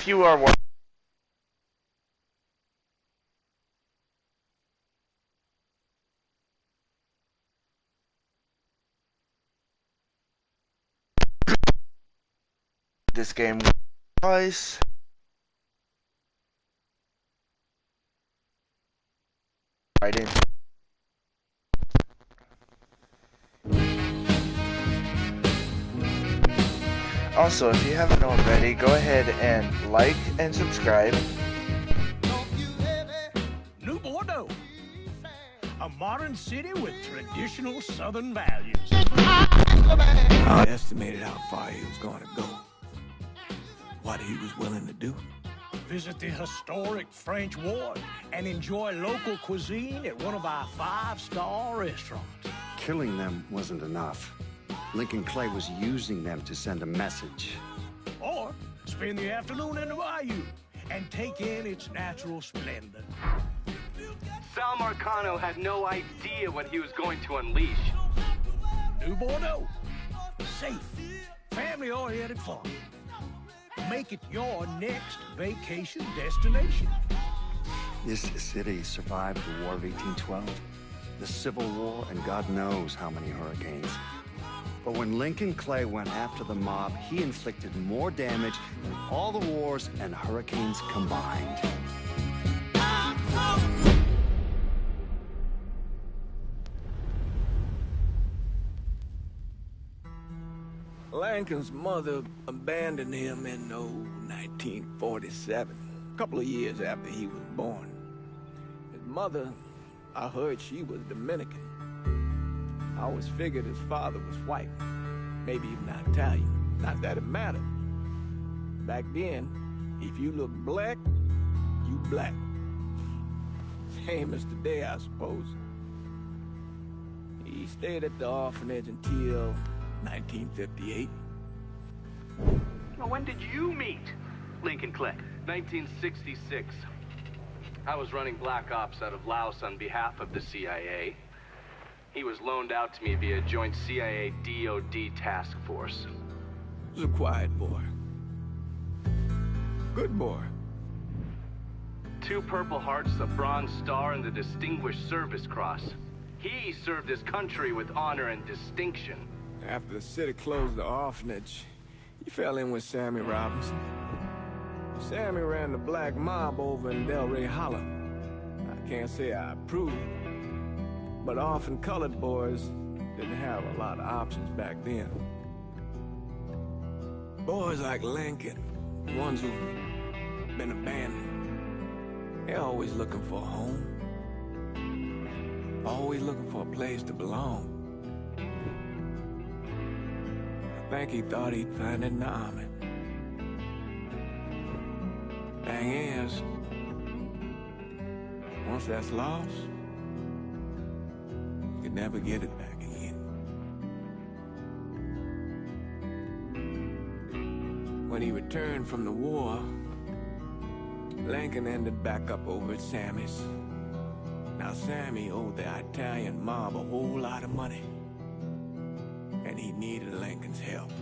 if you are watching this game twice, right in. Also, if you haven't already, go ahead and like and subscribe. New Bordeaux, a modern city with traditional Southern values. I estimated how far he was going to go, what he was willing to do. Visit the historic French Ward and enjoy local cuisine at one of our 5-star restaurants. Killing them wasn't enough. Lincoln Clay was using them to send a message. Or spend the afternoon in the bayou and take in its natural splendor. Sal Marcano had no idea what he was going to unleash. New Bordeaux. Safe, family-oriented fun. Make it your next vacation destination. This city survived the War of 1812, the Civil War, and God knows how many hurricanes. But when Lincoln Clay went after the mob, he inflicted more damage than all the wars and hurricanes combined. Lincoln's mother abandoned him in 1947, a couple of years after he was born. His mother, I heard she was Dominican. I always figured his father was white, maybe even Italian. Not that it mattered. Back then, if you look black, you black. Same as today, I suppose. He stayed at the orphanage until 1958. Well, when did you meet Lincoln Clay? 1966. I was running Black Ops out of Laos on behalf of the CIA. He was loaned out to me via joint CIA-DOD task force. He was a quiet boy. Good boy. 2 Purple Hearts, a Bronze Star, and the Distinguished Service Cross. He served his country with honor and distinction. After the city closed the orphanage, he fell in with Sammy Robinson. Sammy ran the black mob over in Delray Hollow. I can't say I approve, but orphan colored boys didn't have a lot of options back then. Boys like Lincoln, the ones who've been abandoned, they're always looking for a home. Always looking for a place to belong. I think he thought he'd find it in the army. Thing is, once that's lost, you can never get it back again. When he returned from the war, Lincoln ended back up over at Sammy's. Now Sammy owed the Italian mob a whole lot of money, and he needed Lincoln's help.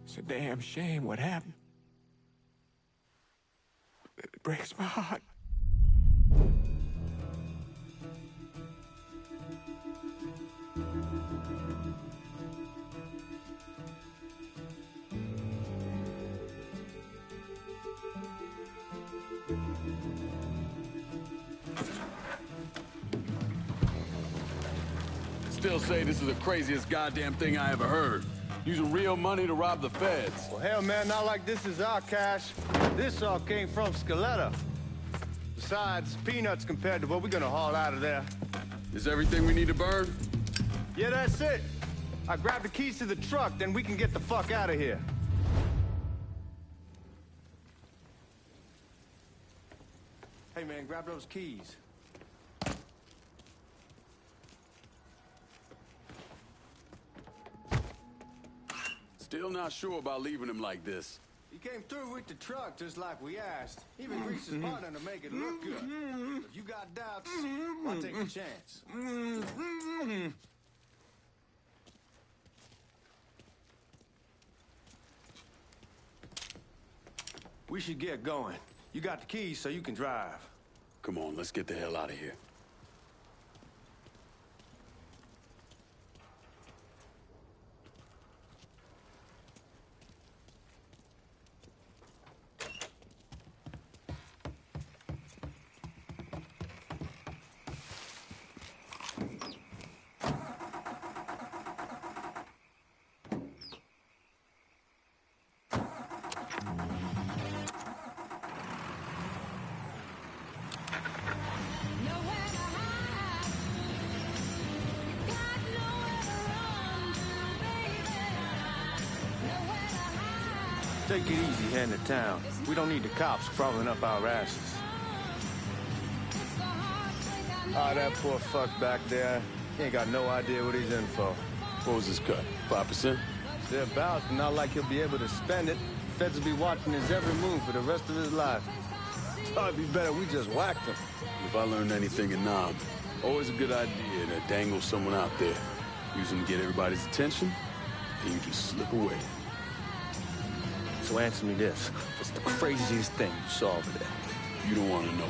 It's a damn shame what happened. It breaks my heart. Still say this is the craziest goddamn thing I ever heard. Using real money to rob the feds. Well, hell, man, not like this is our cash. This all came from Scaletta. Besides, peanuts compared to what we're gonna haul out of there. Is everything we need to burn? Yeah, that's it. I grab the keys to the truck, then we can get the fuck out of here. Hey, man, grab those keys. Still not sure about leaving him like this. He came through with the truck just like we asked. Even greased his partner to make it look good. If you got doubts, why take a chance? We should get going. You got the keys so you can drive. Come on, let's get the hell out of here. Take it easy heading to town. We don't need the cops crawling up our asses. Ah, that poor fuck back there. He ain't got no idea what he's in for. What was his cut? 5%? Thereabouts, but not like he'll be able to spend it. Feds will be watching his every move for the rest of his life. Thought it'd be better we just whacked him. If I learned anything in Nam, always a good idea to dangle someone out there. Use them to get everybody's attention, and you just slip away. So answer me this. What's the craziest thing you saw over there? You don't want to know.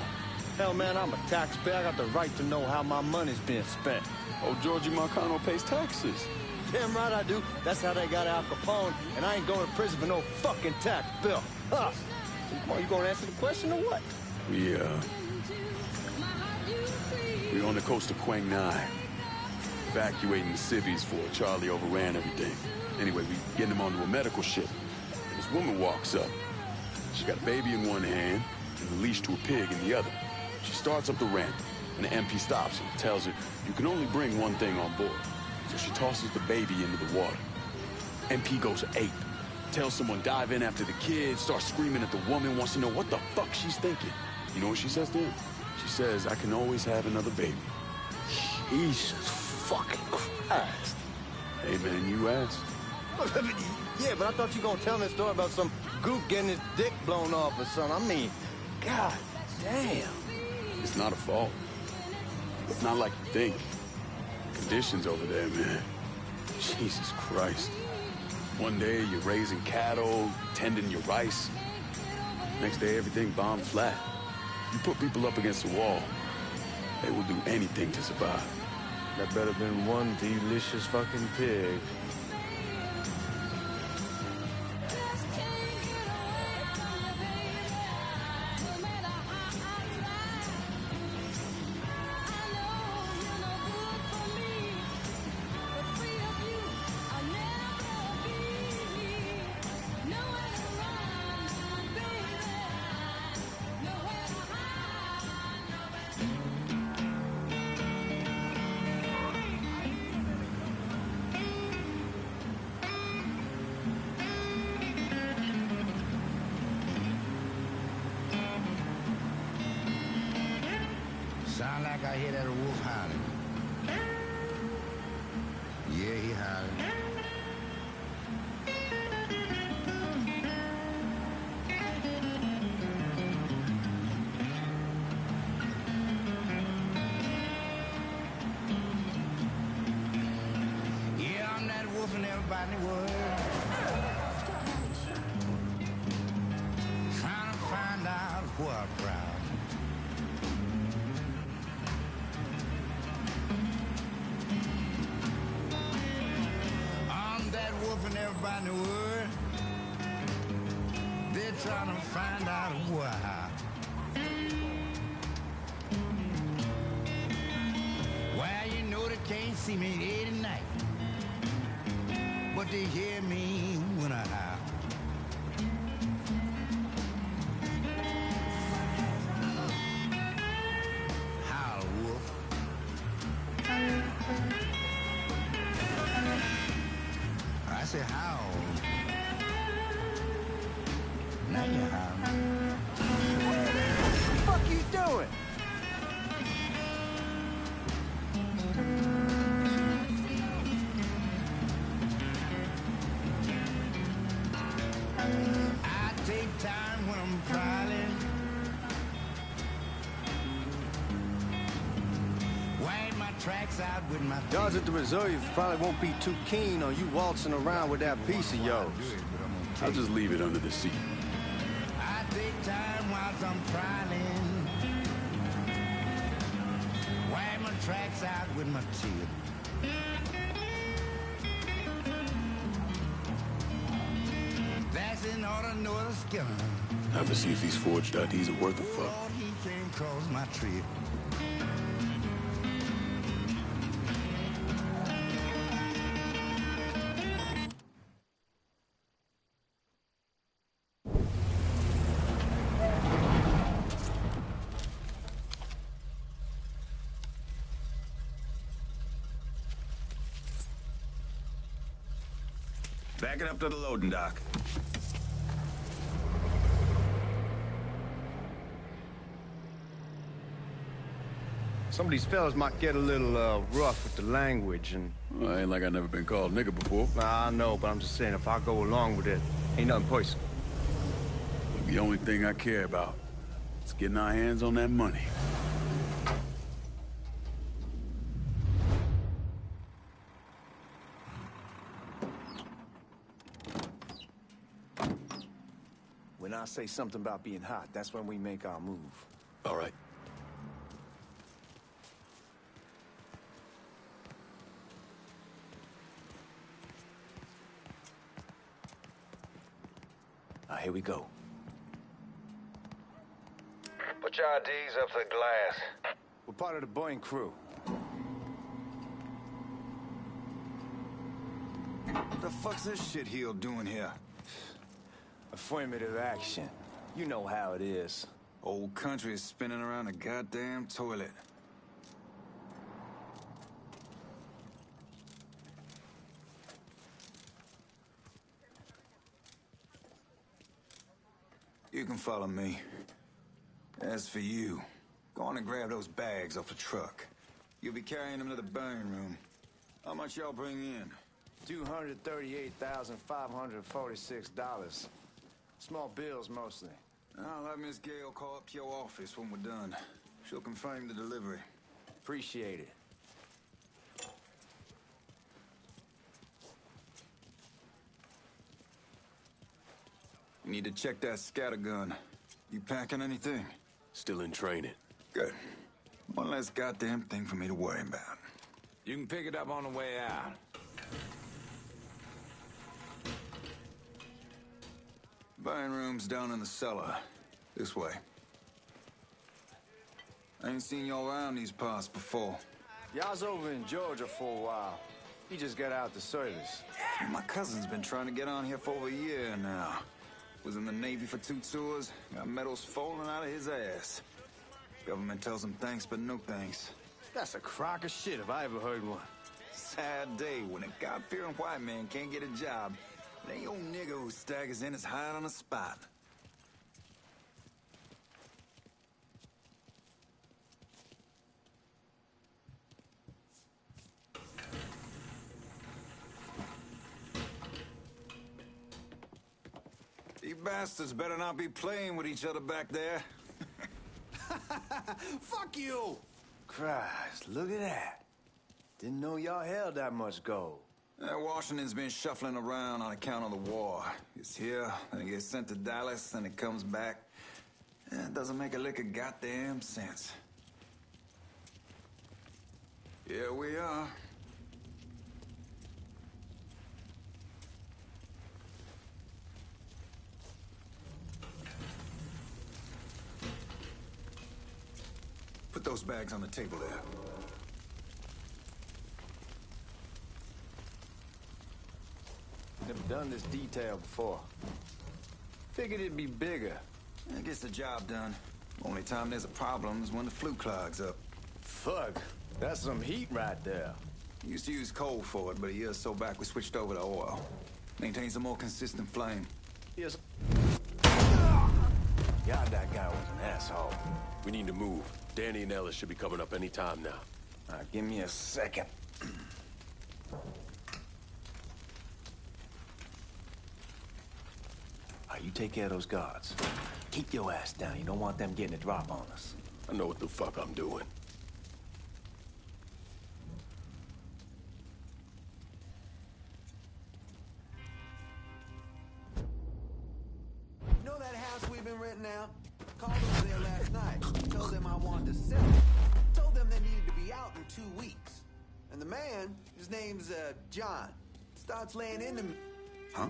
Hell, man, I'm a taxpayer. I got the right to know how my money's being spent. Oh, Georgie Marcano pays taxes. Damn right I do. That's how they got Al Capone, and I ain't going to prison for no fucking tax bill. Huh. So, come on, you gonna answer the question or what? We're on the coast of Quang Nai. Evacuating the civvies for Charlie overran everything. Anyway, we getting him onto a medical ship. And this woman walks up. She got a baby in one hand and a leash to a pig in the other. She starts up the ramp, and the MP stops her and tells her, you can only bring one thing on board. So she tosses the baby into the water. MP goes ape. Tells someone dive in after the kid, starts screaming at the woman, wants to know what the fuck she's thinking. You know what she says to him? She says, I can always have another baby. Jesus fucking Christ. Hey, man, you asked. Yeah, but I thought you were gonna tell me a story about some goof getting his dick blown off or something. I mean, God damn. It's not a fault. It's not like you think. Conditions over there, man. Jesus Christ. One day you're raising cattle, tending your rice. Next day everything bombed flat. You put people up against the wall, they will do anything to survive. That better been one delicious fucking pig. Sound like I hear that wolf howling. Yeah, he howling. Yeah, I'm that wolf and everybody in the world. Trying to find out who I'm proud. And everybody in the world, they're trying to find out why. Well, you know they can't see me day and night, but they hear me when I howl. Howl, wolf. I say howl. Now you howl. What the fuck you doing? I take time when I'm prowling. Wind my tracks out with my Guards at the reserve probably won't be too keen on you waltzing around with that piece of yours. I'll just leave it under the seat. I take time whilst I'm trialing. Wipe my tracks out with my teeth. That's in order to know the skinner. Time to see if these forged IDs are worth a fuck. Lord, he came across my trip. Back it up to the loading dock. Some of these fellas might get a little rough with the language, and Well, ain't like I never been called nigga before. I know, but I'm just saying, if I go along with it, ain't nothing personal. The only thing I care about is getting our hands on that money. When I say something about being hot, that's when we make our move. All right. Here we go. Put your IDs up to the glass. We're part of the Boeing crew. What the fuck's this shitheel doing here? Affirmative action. You know how it is. Old country is spinning around a goddamn toilet. You can follow me. As for you, go on and grab those bags off the truck. You'll be carrying them to the burn room. How much y'all bring in? $238,546. Small bills, mostly. I'll have Miss Gale call up to your office when we're done. She'll confirm the delivery. Appreciate it. You need to check that scattergun. You packing anything? Still in training. Good. One less goddamn thing for me to worry about. You can pick it up on the way out. Buying room's down in the cellar. This way. I ain't seen y'all around these parts before. Y'all's over in Georgia for a while. He just got out the service. My cousin's been trying to get on here for over a year now. Was in the Navy for 2 tours, got medals falling out of his ass. Government tells him thanks, but no thanks. That's a crock of shit if I ever heard one. Sad day when a God-fearing white man can't get a job. And any old nigger who staggers in is hired on the spot. You bastards better not be playing with each other back there. Fuck you! Christ, look at that. Didn't know y'all held that much gold. Washington's been shuffling around on account of the war. It's here, then it gets sent to Dallas, then it comes back. It doesn't make a lick of goddamn sense. Here we are. Put those bags on the table there. Never done this detail before. Figured it'd be bigger. It gets the job done. Only time there's a problem is when the flue clogs up. Fuck, that's some heat right there. Used to use coal for it, but a year or so back we switched over to oil. Maintains a more consistent flame. Yes. God, that guy was an asshole. We need to move. Danny and Ellis should be coming up any time now. All right, give me a second. All right, you take care of those guards. Keep your ass down. You don't want them getting a drop on us. I know what the fuck I'm doing. Know that house we've been renting went now? Called over there last night. Told them I wanted to sell it. Told them they needed to be out in 2 weeks. And the man, his name's, John, starts laying into me. Huh?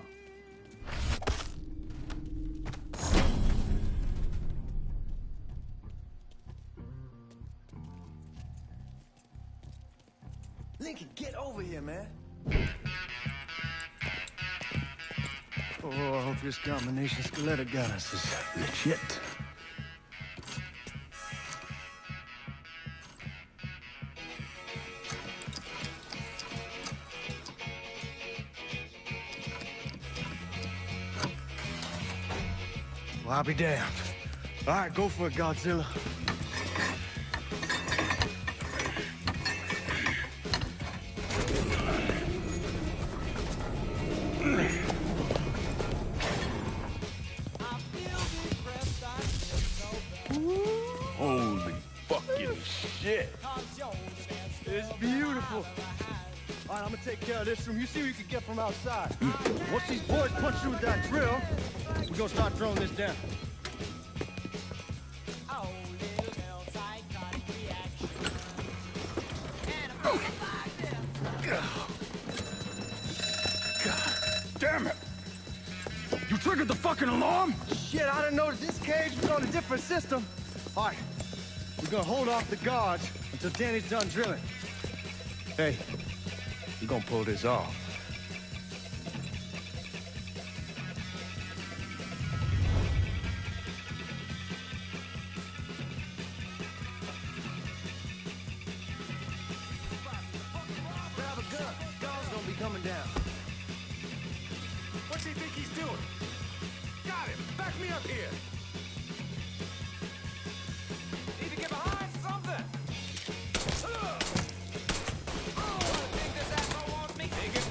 Lincoln, get over here, man. Oh, I hope this combination Scaletta got us is legit. Well, I'll be damned. All right, go for it, Godzilla. Holy fucking shit. It's beautiful. All right, I'm gonna take care of this room. You see what you can get from outside. Once these boys punch through with that drill, we're gonna start throwing this down. Damn it! You triggered the fucking alarm? Shit, I didn't know that this cage was on a different system. All right, we're gonna hold off the guards until Danny's done drilling. Hey, we're gonna pull this off. Grab a gun. Guns gonna be coming down. What's he think he's doing? Got him! Back me up here! Need to get behind something! Oh, I think this asshole wants me. Take it.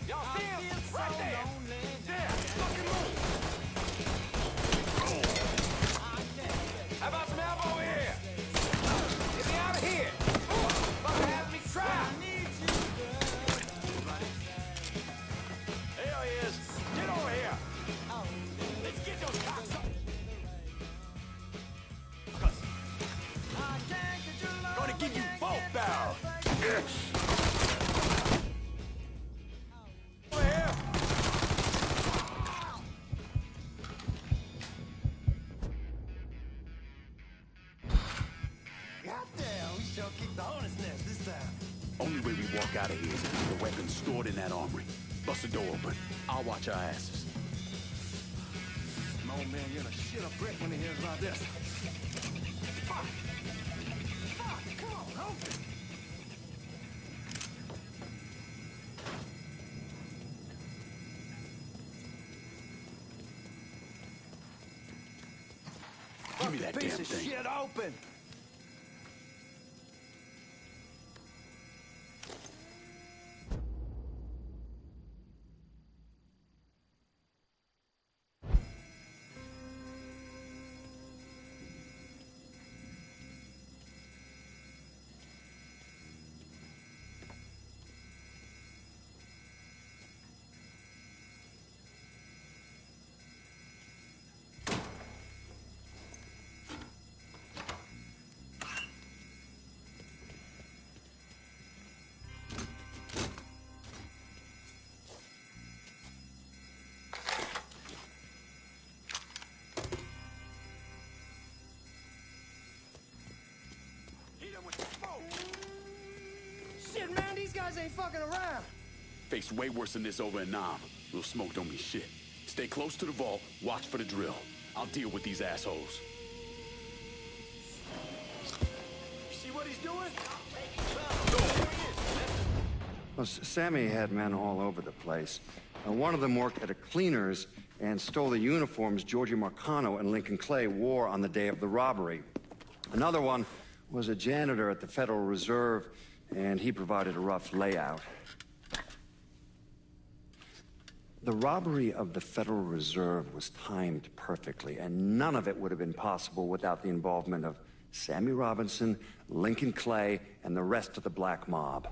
Y'all see him? Right there! There! Fucking move! How about some elbow here? Get me out of here! Fucking have me try! There he is! Get over here! Let's get those cops up! Gonna give you both barrels! Over here! Goddamn, we sure kicked the hornet's nest this time. Only way we walk out of here is if the weapons stored in that armory. Bust the door open. I'll watch our asses. My old man gonna shit a brick when he hears about this. Fuck! Fuck! Come on, open! Give me that damn Piece of thing. shit open! Shit, man, these guys ain't fucking around. Faced way worse than this over in Nam. Little smoke don't mean shit. Stay close to the vault, watch for the drill. I'll deal with these assholes. You see what he's doing? Well, Sammy had men all over the place. One of them worked at a cleaner's and stole the uniforms Georgie Marcano and Lincoln Clay wore on the day of the robbery. Another one was a janitor at the Federal Reserve, and he provided a rough layout. The robbery of the Federal Reserve was timed perfectly, and none of it would have been possible without the involvement of Sammy Robinson, Lincoln Clay, and the rest of the black mob.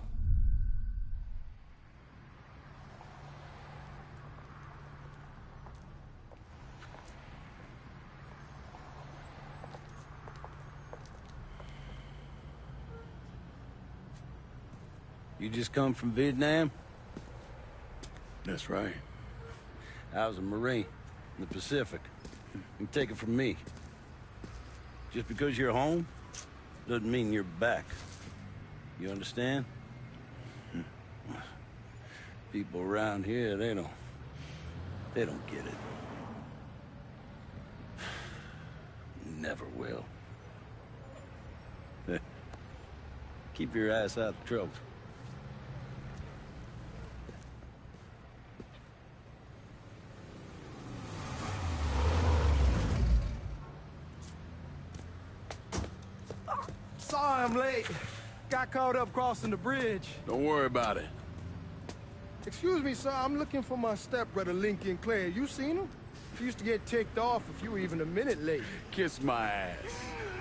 You just come from Vietnam? That's right. I was a Marine in the Pacific. You take it from me. Just because you're home doesn't mean you're back. You understand? People around here, they don't get it. Never will. Keep your ass out of trouble. Sorry I'm late. Got caught up crossing the bridge. Don't worry about it. Excuse me, sir. I'm looking for my stepbrother, Lincoln Clay. You seen him? He used to get ticked off if you were even a minute late. Kiss my ass.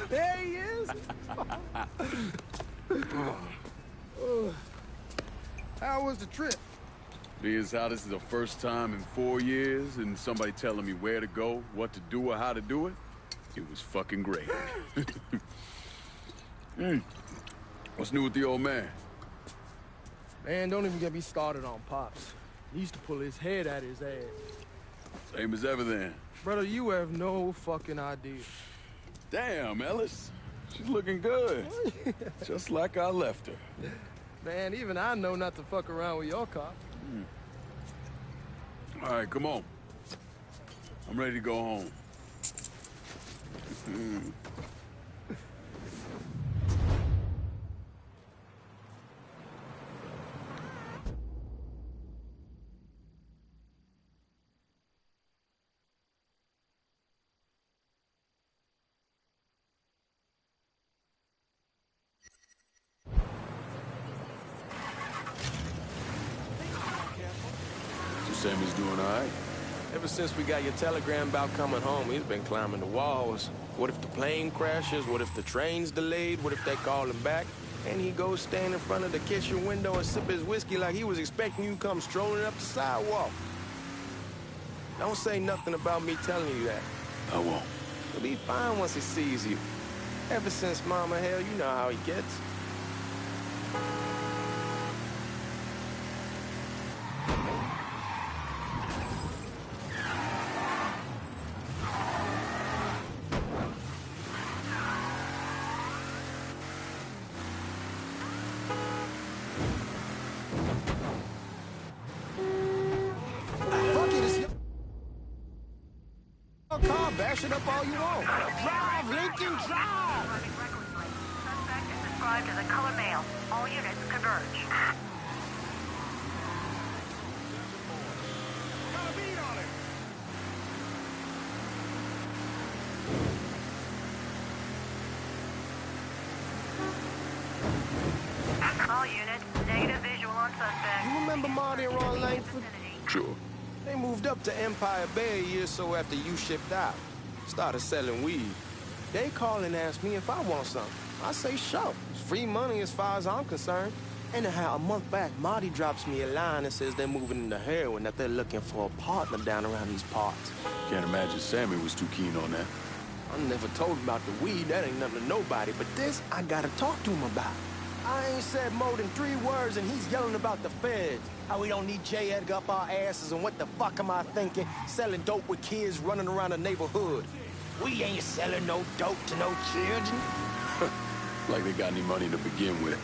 There he is. How was the trip? Being as how this is the first time in 4 years and somebody telling me where to go, what to do, or how to do it, it was fucking great. What's new with the old man? Man, don't even get me started on Pops. He used to pull his head out his ass. Same as ever then. Brother, you have no fucking idea. Damn, Ellis. She's looking good. Just like I left her. Man, even I know not to fuck around with your cop. All right, come on. I'm ready to go home. Sammy's doing all right? Ever since we got your telegram about coming home, he's been climbing the walls. What if the plane crashes? What if the train's delayed? What if they call him back? And he goes stand in front of the kitchen window and sip his whiskey like he was expecting you to come strolling up the sidewalk. Don't say nothing about me telling you that. I won't. He'll be fine once he sees you. Ever since Mama Hell, you know how he gets. Car, bash it up all you want. Drive, Lincoln, drive! Suspect is described as a colored male. All units converge. Got a beat on him. All units, negative visual on suspect. You remember Marty and Ron Langford? Sure. They moved up to Empire Bay a year or so after you shipped out. Started selling weed. They call and ask me if I want something. I say, sure. It's free money as far as I'm concerned. Anyhow, a month back, Marty drops me a line and says they're moving into heroin, that they're looking for a partner down around these parts. Can't imagine Sammy was too keen on that. I never told him about the weed. That ain't nothing to nobody. But this, I gotta talk to him about. I ain't said more than 3 words, and he's yelling about the feds. How we don't need J. Edgar up our asses, and what the fuck am I thinking? Selling dope with kids running around the neighborhood. We ain't selling no dope to no children. Like they got any money to begin with.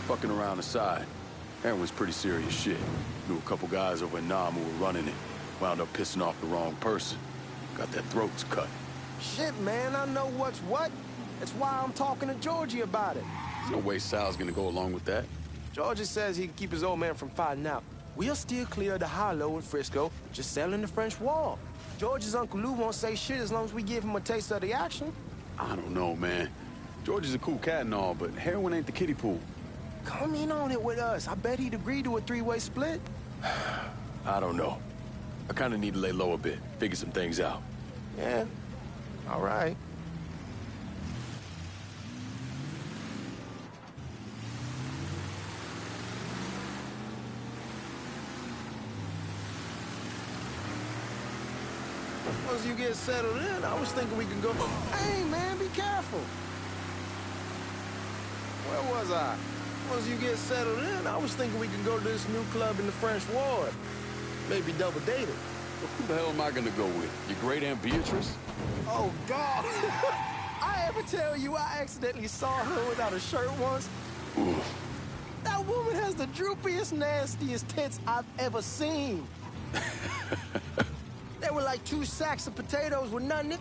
Fucking around aside, heroin's pretty serious shit. Knew a couple guys over in Nam who were running it. Wound up pissing off the wrong person. Got their throats cut. Shit, man, I know what's what. That's why I'm talking to Georgie about it. There's no way Sal's gonna go along with that. Georgie says he can keep his old man from finding out. We'll still clear the high-low in Frisco, just selling the French Wall. George's Uncle Lou won't say shit as long as we give him a taste of the action. I don't know, man. George is a cool cat and all, but heroin ain't the kiddie pool. Come in on it with us. I bet he'd agree to a 3-way split. I don't know. I kind of need to lay low a bit, figure some things out. Yeah, all right. Once you get settled in, I was thinking we could go... Hey, man, be careful. Where was I? Once you get settled in, I was thinking we could go to this new club in the French Ward. Maybe double date it. Well, who the hell am I gonna go with? Your great Aunt Beatrice? Oh, God. I ever tell you I accidentally saw her without a shirt once? Oof. That woman has the droopiest, nastiest tits I've ever seen. They were like 2 sacks of potatoes with nothing in.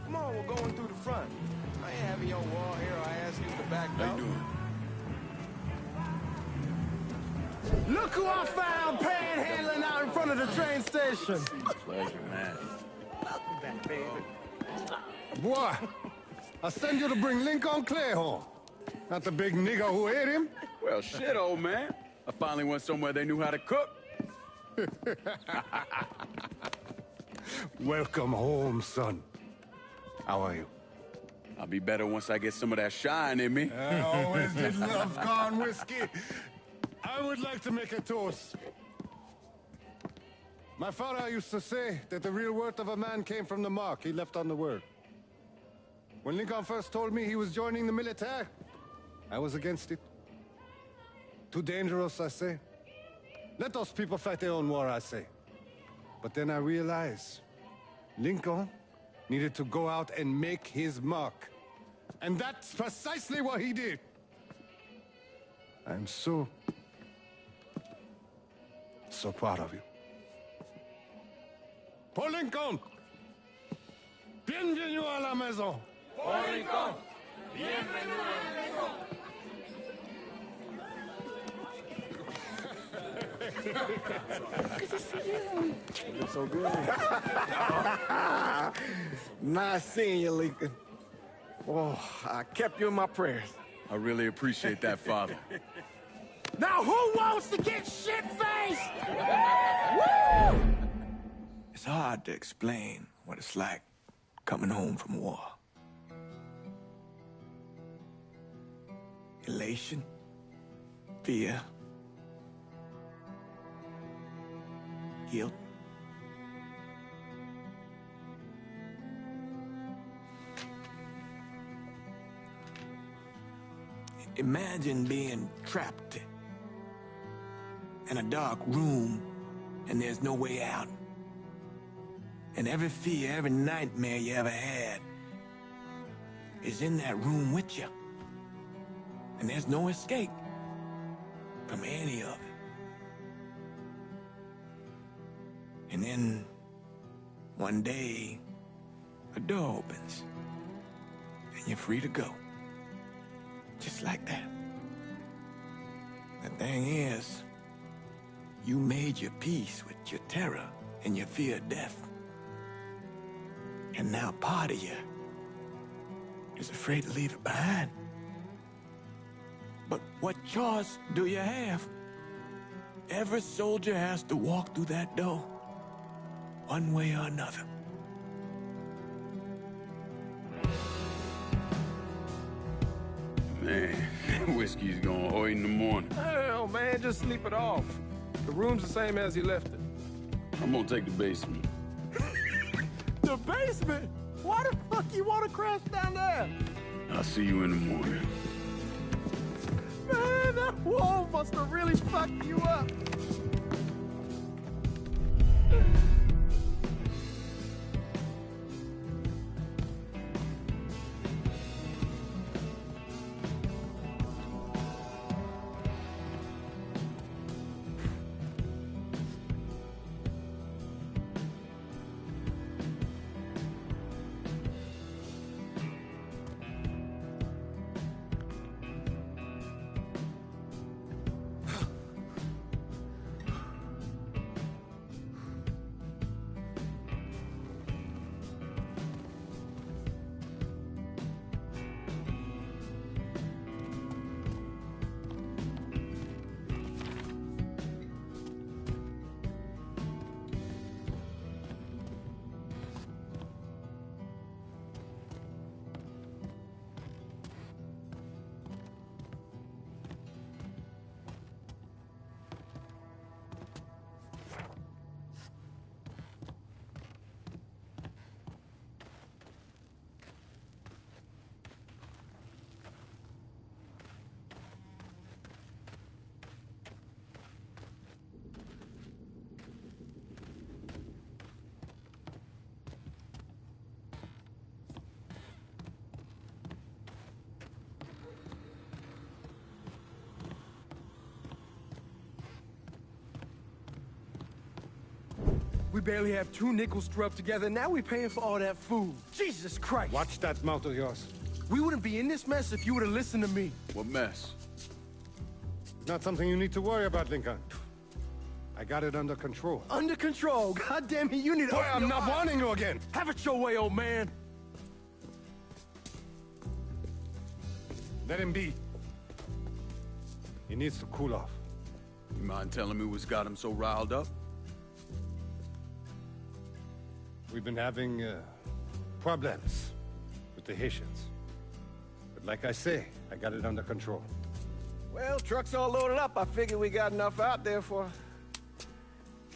Come on, we're going through the front. I ain't having your wall here, I ask you to back How up. you doing? Look who I found panhandling out in front of the train station. Pleasure, man. Welcome back, baby. Boy, I send you to bring Lincoln Clay home. Not the big nigger who ate him. Well, shit, old man. I finally went somewhere they knew how to cook. Welcome home, son. How are you? I'll be better once I get some of that shine in me. I always did love corn whiskey. I would like to make a toast. My father used to say that the real worth of a man came from the mark he left on the world. When Lincoln first told me he was joining the military, I was against it. Too dangerous, I say. Let those people fight their own war, I say. But then I realized Lincoln needed to go out and make his mark. And that's precisely what he did. I'm so proud of you. Paul Lincoln! Bienvenue à la maison! Paul Lincoln! Bienvenue à la maison! Good to see you. You look so good. Nice seeing you, Lincoln. Oh, I kept you in my prayers. I really appreciate that, Father. Now who wants to get shit-faced? Woo! It's hard to explain what it's like coming home from war. Elation, fear, guilt. Imagine being trapped in a dark room and there's no way out. And every fear, every nightmare you ever had is in that room with you. And there's no escape from any of it. And then one day, a door opens and you're free to go. Just like that. The thing is, you made your peace with your terror and your fear of death. And now part of you is afraid to leave it behind. But what choice do you have? Every soldier has to walk through that door, one way or another. Man, whiskey's gonna hoy in the morning. Hell, man, just sleep it off. The room's the same as you left it. I'm gonna take the basement. The basement? Why the fuck you want to crash down there? I'll see you in the morning. Man, that wall must have really fucked you up. We barely have 2 nickels to rub together, and now we're paying for all that food. Jesus Christ. Watch that mouth of yours. We wouldn't be in this mess if you would have listened to me. What mess? It's not something you need to worry about, Lincoln. I got it under control. Under control? God damn it, you need to... Boy, I'm not warning you again. Have it your way, old man. Let him be. He needs to cool off. You mind telling me what's got him so riled up? We've been having problems with the Haitians. But like I say, I got it under control. Well, truck's all loaded up. I figure we got enough out there for...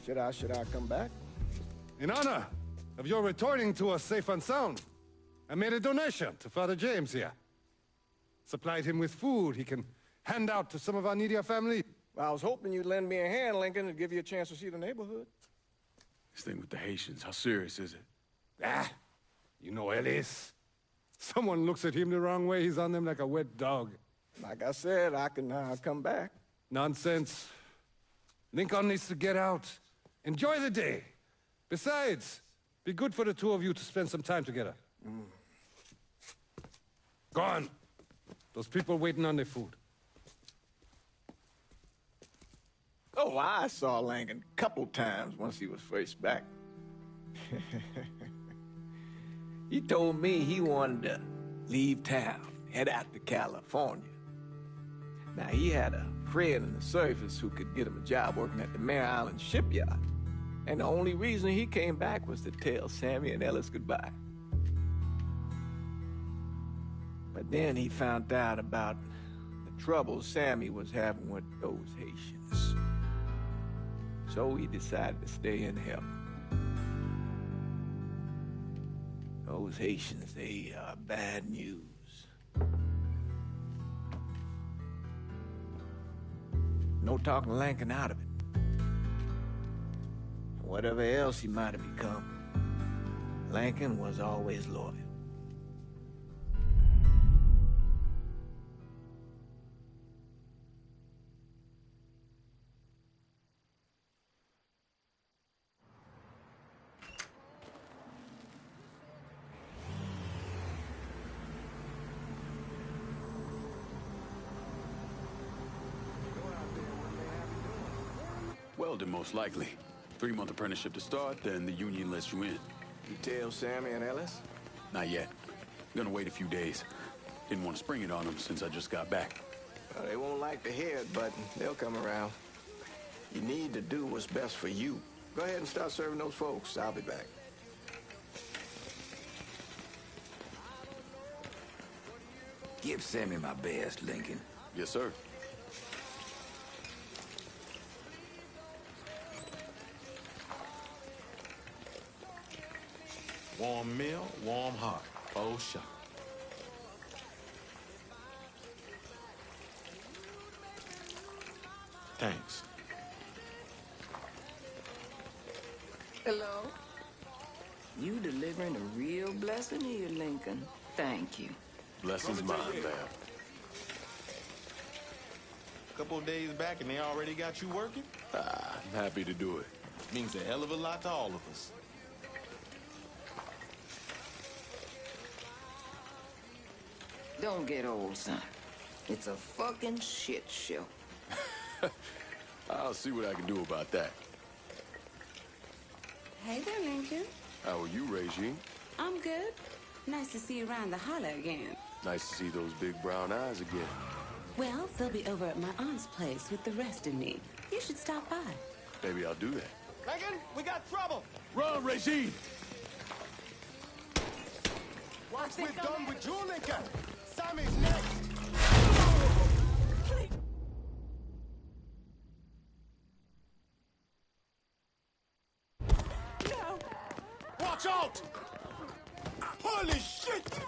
Should I come back? In honor of your returning to us safe and sound, I made a donation to Father James here. Supplied him with food he can hand out to some of our needier family. Well, I was hoping you'd lend me a hand, Lincoln, and give you a chance to see the neighborhood. This thing with the Haitians, how serious is it? Ah, you know Ellis. Someone looks at him the wrong way, he's on them like a wet dog. Like I said, I can come back. Nonsense. Lincoln needs to get out. Enjoy the day. Besides, be good for the two of you to spend some time together. Go on. Those people waiting on their food. Oh, I saw Lincoln a couple times once he was first back. He told me he wanted to leave town, head out to California. Now, he had a friend in the service who could get him a job working at the Mare Island shipyard. And the only reason he came back was to tell Sammy and Ellis goodbye. But then he found out about the trouble Sammy was having with those Haitians. So he decided to stay and help. Those Haitians, they are bad news. No talking Lincoln out of it. Whatever else he might have become, Lincoln was always loyal. Welding, most likely. 3-month apprenticeship to start, then the union lets you in. You tell Sammy and Ellis? Not yet. Gonna wait a few days. Didn't want to spring it on them since I just got back. Well, they won't like to hear it, but they'll come around. You need to do what's best for you. Go ahead and start serving those folks. I'll be back. Give Sammy my best, Lincoln. Yes, sir. Warm meal, warm heart. Oh, sure. Thanks. Hello? You delivering a real blessing here, Lincoln. Thank you. Blessings mine, ma'am. A couple of days back and they already got you working? I'm happy to do it. Means a hell of a lot to all of us. Don't get old, son. It's a fucking shit show. I'll see what I can do about that. Hey there, Lincoln. How are you, Regine? I'm good. Nice to see you around the holler again. Nice to see those big brown eyes again. Well, they'll be over at my aunt's place with the rest of me. You should stop by. Maybe I'll do that. Lincoln, we got trouble! Run, Regine! Once we're done with you, Lincoln, Sammy's next! No! Watch out! Holy shit!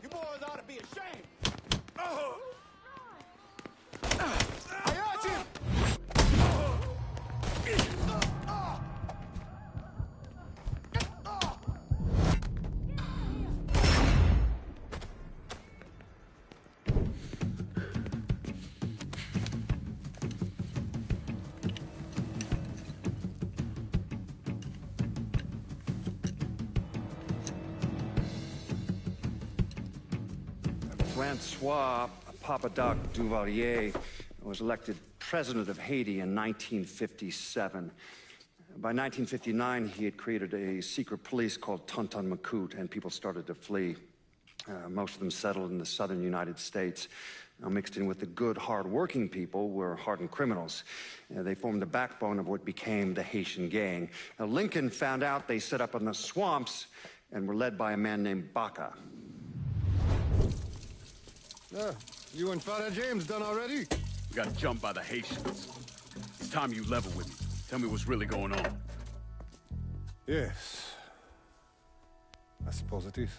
You boys ought to be ashamed! I hurt you! Francois Papadoc Duvalier was elected president of Haiti in 1957. By 1959, he had created a secret police called Tonton Macoute, and people started to flee. Most of them settled in the southern United States. Now, mixed in with the good, hard-working people were hardened criminals. They formed the backbone of what became the Haitian Gang. Now, Lincoln found out they set up in the swamps and were led by a man named Baca. You and Father James done already? We got jumped by the Haitians. It's time you level with me. Tell me what's really going on. Yes. I suppose it is.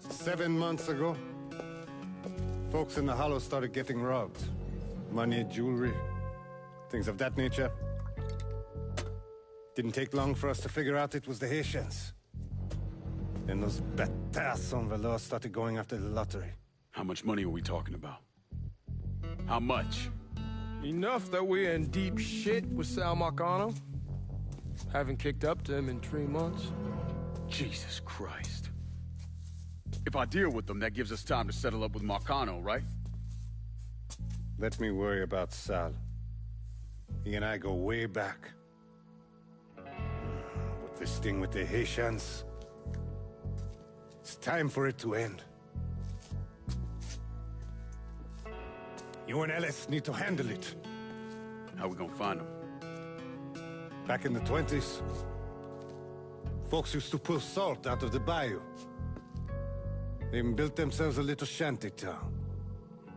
7 months ago, folks in the Hollow started getting robbed. Money, jewelry, things of that nature. Didn't take long for us to figure out it was the Haitians. Then those bâtards en velours started going after the lottery. How much money are we talking about? How much? Enough that we're in deep shit with Sal Marcano. Haven't kicked up to him in 3 months. Jesus Christ. If I deal with them, that gives us time to settle up with Marcano, right? Let me worry about Sal. He and I go way back. But this thing with the Haitians... it's time for it to end. You and Ellis need to handle it. How we gonna find them? Back in the 20s, folks used to pull salt out of the bayou. They even built themselves a little shanty town.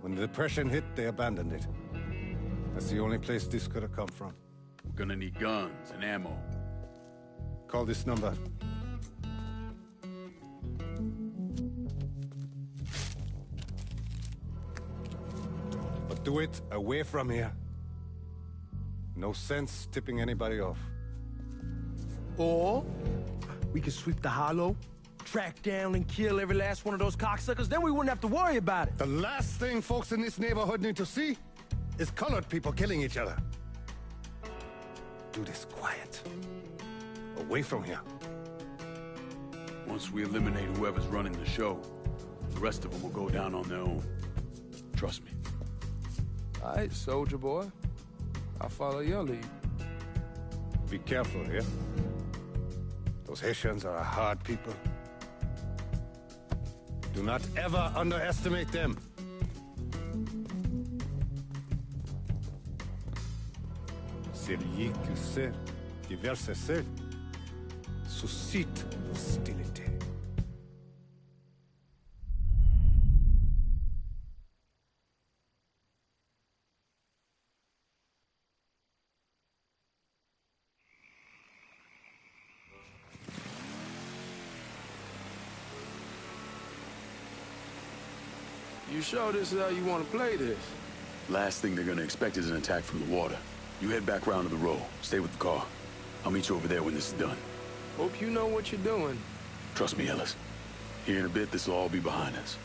When the Depression hit, they abandoned it. That's the only place this could have come from. We're gonna need guns and ammo. Call this number. But do it away from here. No sense tipping anybody off. Or we could sweep the Hollow, track down and kill every last one of those cocksuckers, then we wouldn't have to worry about it. The last thing folks in this neighborhood need to see is colored people killing each other. Do this quiet. Away from here. Once we eliminate whoever's running the show, the rest of them will go down on their own. Trust me. All right, soldier boy. I'll follow your lead. Be careful here. Those Haitians are a hard people. Do not ever underestimate them. Celui qui sait diverser seul suscite hostilité. You sure this is how you want to play this? Last thing they're gonna expect is an attack from the water. You head back round to the row. Stay with the car. I'll meet you over there when this is done. Hope you know what you're doing. Trust me, Ellis. Here in a bit, this will all be behind us.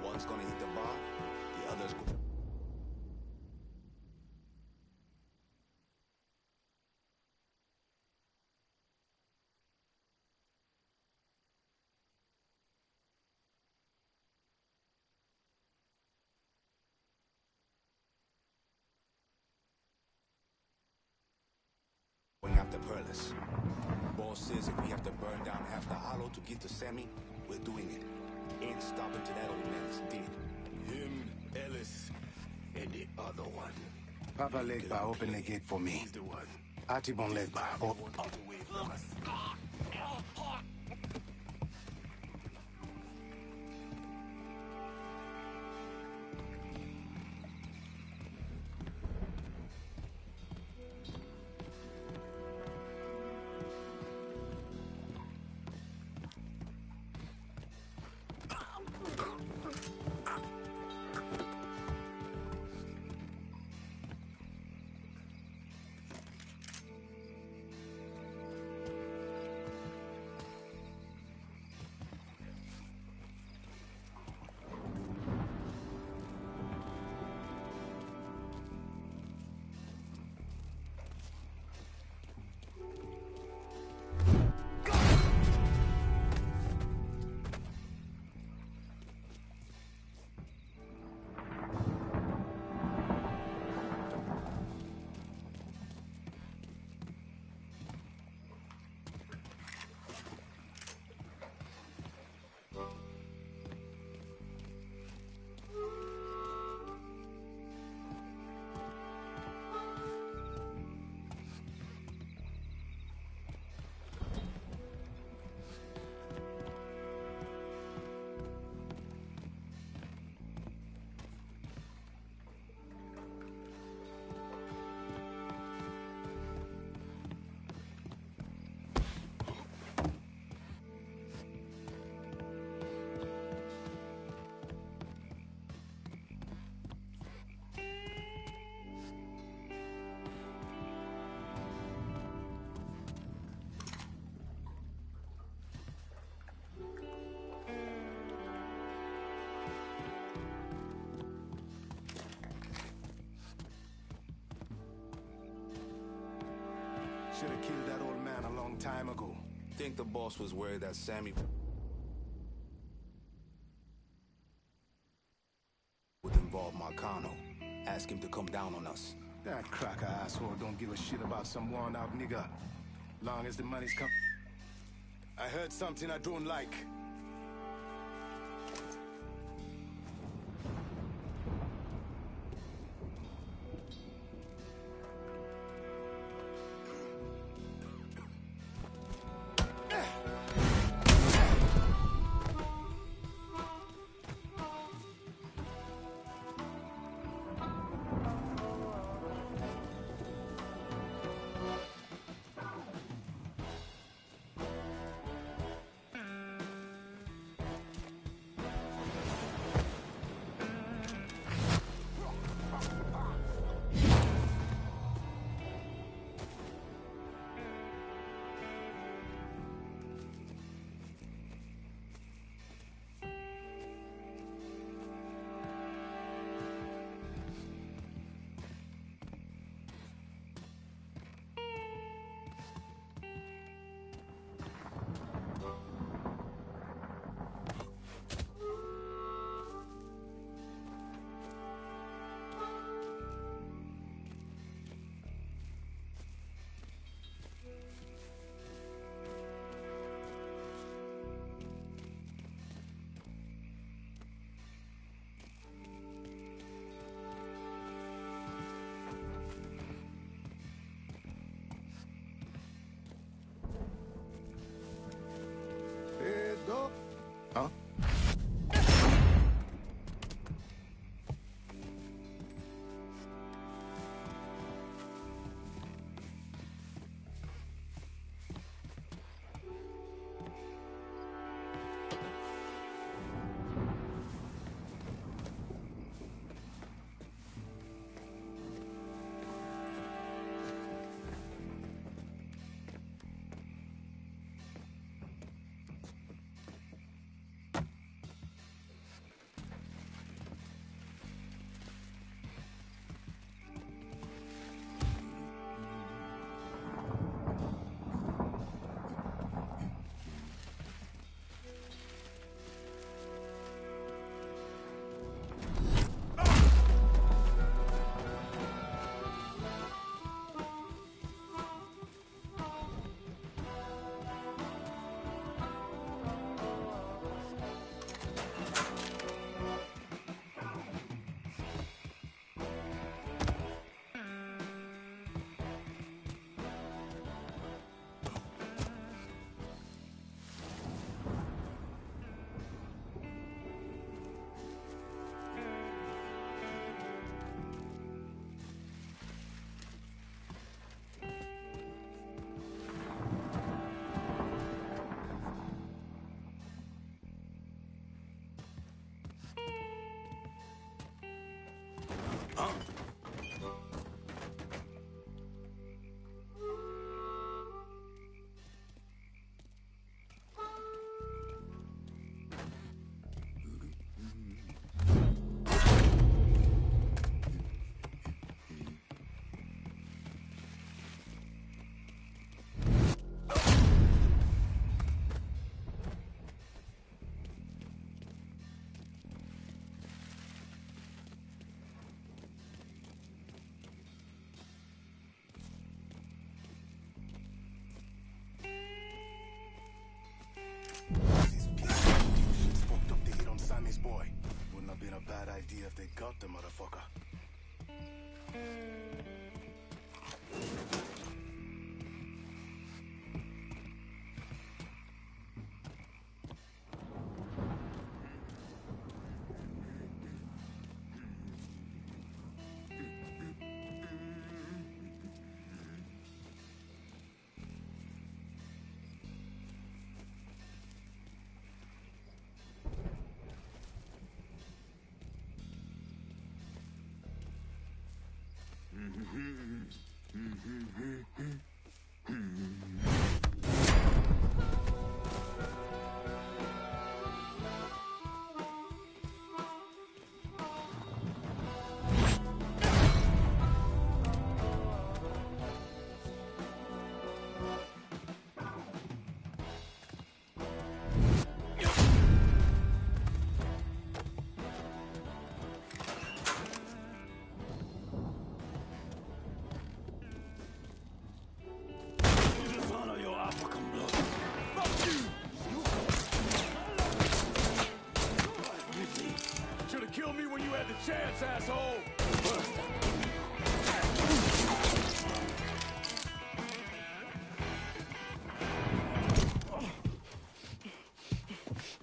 One's gonna hit the bar, the other's going. Going after Perlis. Boss says if we have to burn down half the Hollow to get to Sammy, we're doing it. Ain't stopping till that old man's dead. Him, Ellis, and the other one. Papa Legba, open the gate for me. He's the one. Atibon Legba, open. Away from us. should have killed that old man a long time ago. Think the boss was worried that Sammy would involve Marcano. Ask him to come down on us. That cracker asshole don't give a shit about some worn-out nigga. Long as the money's come. I heard something I don't like.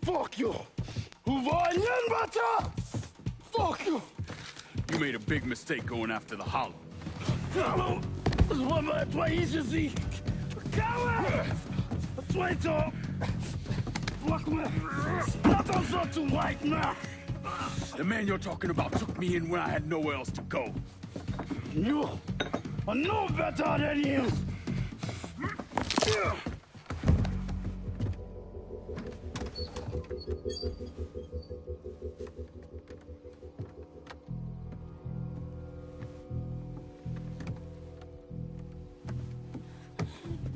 Fuck you! Fuck you! You made a big mistake going after the Hollow. Hollow! Твои Coward! Твои-то! The man you're talking about took me in when I had nowhere else to go. You are no better than him!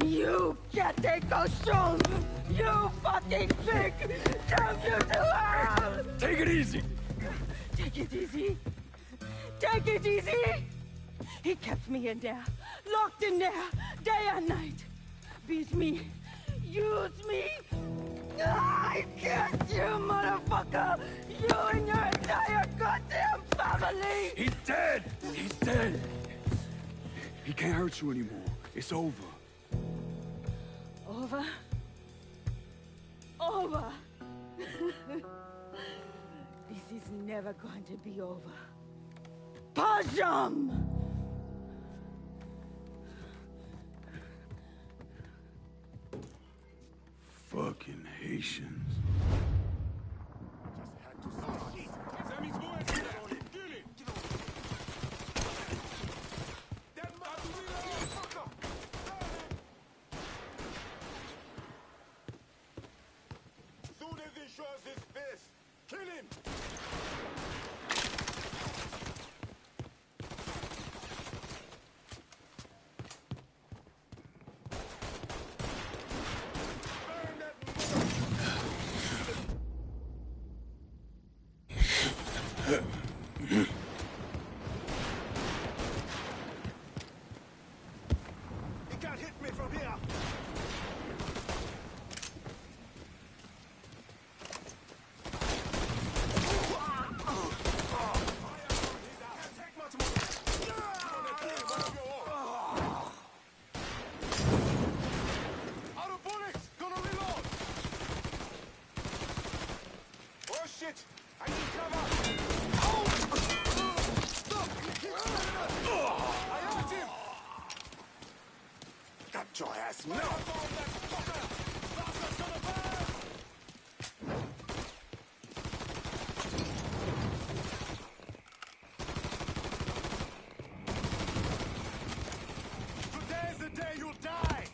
You can't take those stones! You fucking pig! Damn you to hell! Take it easy! Take it easy! Take it easy! He kept me in there, locked in there, day and night. Beat me, use me. I can't, you motherfucker! You and your entire goddamn family! He's dead! He's dead! He can't hurt you anymore. It's over. Over? Over! This is never going to be over. Pajam! Fucking Haitians. Soon as he shows his face, kill him! He can't hit me from here! Out of bullets! Gonna reload! Oh shit! I need cover! I hurt him! Got your ass now! Today's the day you'll die!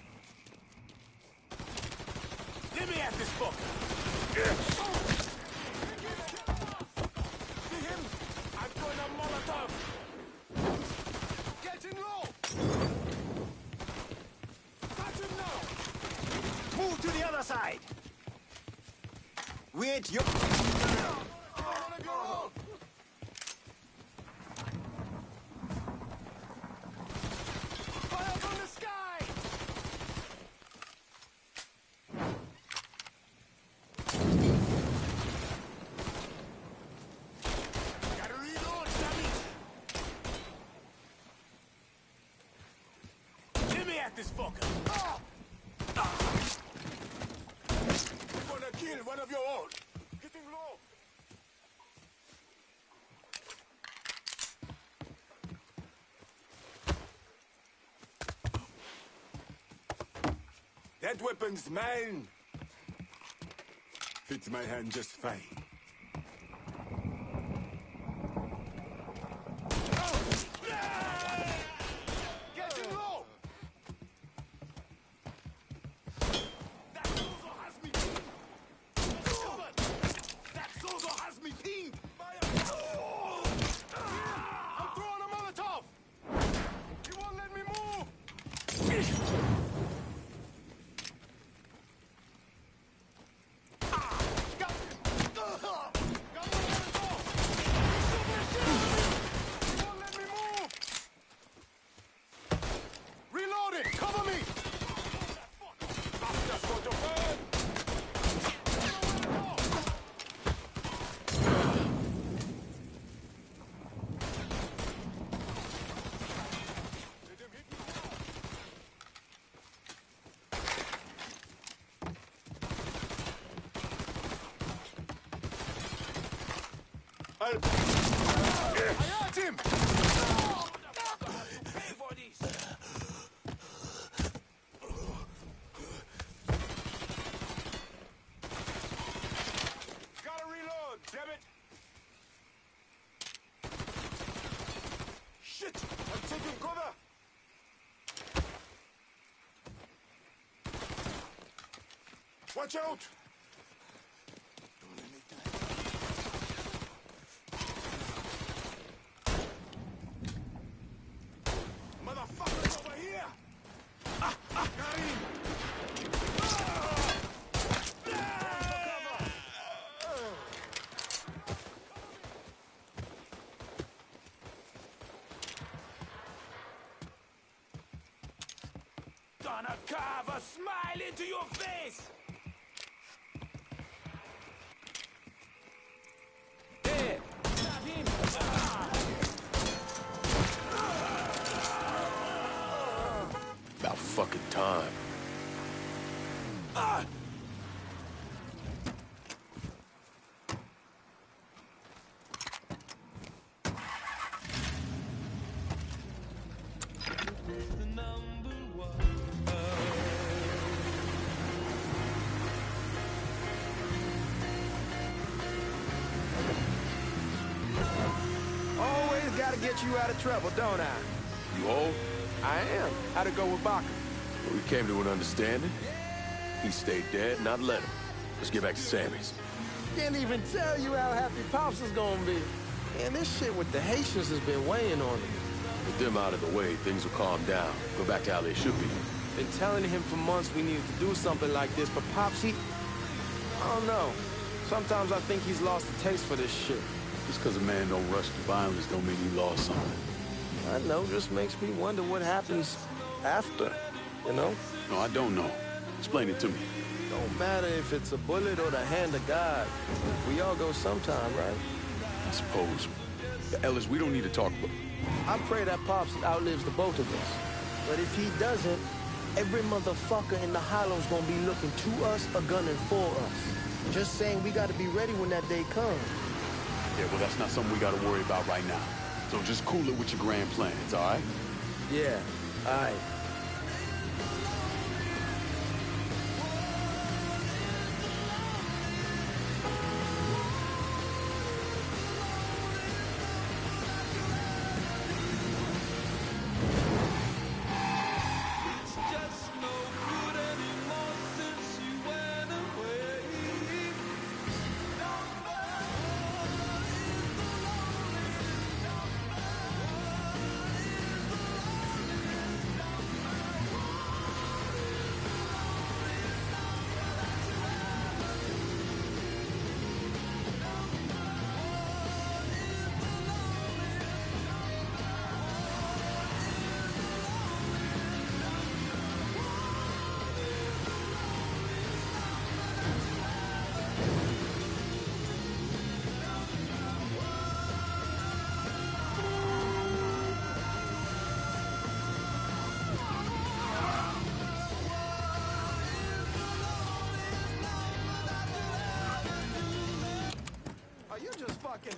Let me at this fucker! See him? I'm throwing a Molotov! Getting low! Touch him now! Move to the other side! We ain't your... One of your own! Fire from the sky! Gotta reload, damn it! Let me at this fucker! We're gonna kill one of your own! Getting low! That weapon's mine! Fits my hand just fine. Getting low! That Zozo has me pinned! That Zozo has me pinned! I'm throwing a Molotov! He won't let me move! Reloading! Cover me! That's going to burn! I hurt him! Gotta reload, damn it! Shit! I'm taking cover! Watch out! Motherfuckers over here! Got him! Gonna carve a smile into your face! There! Grab him! About fucking time. Always gotta get you out of trouble, don't I? You old? I am. How'd it go with Baca? Well, we came to an understanding. He stayed dead, and I'd let him. Let's get back to Sammy's. Can't even tell you how happy Pops is gonna be. Man, this shit with the Haitians has been weighing on him. With them out of the way, things will calm down. Go back to how they should be. Been telling him for months we needed to do something like this, but Pops, I don't know. Sometimes I think he's lost the taste for this shit. Just because a man don't rush to violence don't mean he lost something. I know, just makes me wonder what happens after, you know? No, I don't know. Explain it to me. Don't matter if it's a bullet or the hand of God. We all go sometime, right? I suppose. But Ellis, we don't need to talk about... I pray that Pops outlives the both of us. But if he doesn't, every motherfucker in the hollow's gonna be looking to us or gunning for us. Just saying we gotta be ready when that day comes. Yeah, well, that's not something we gotta worry about right now. So just cool it with your grand plans, all right? Yeah, all right.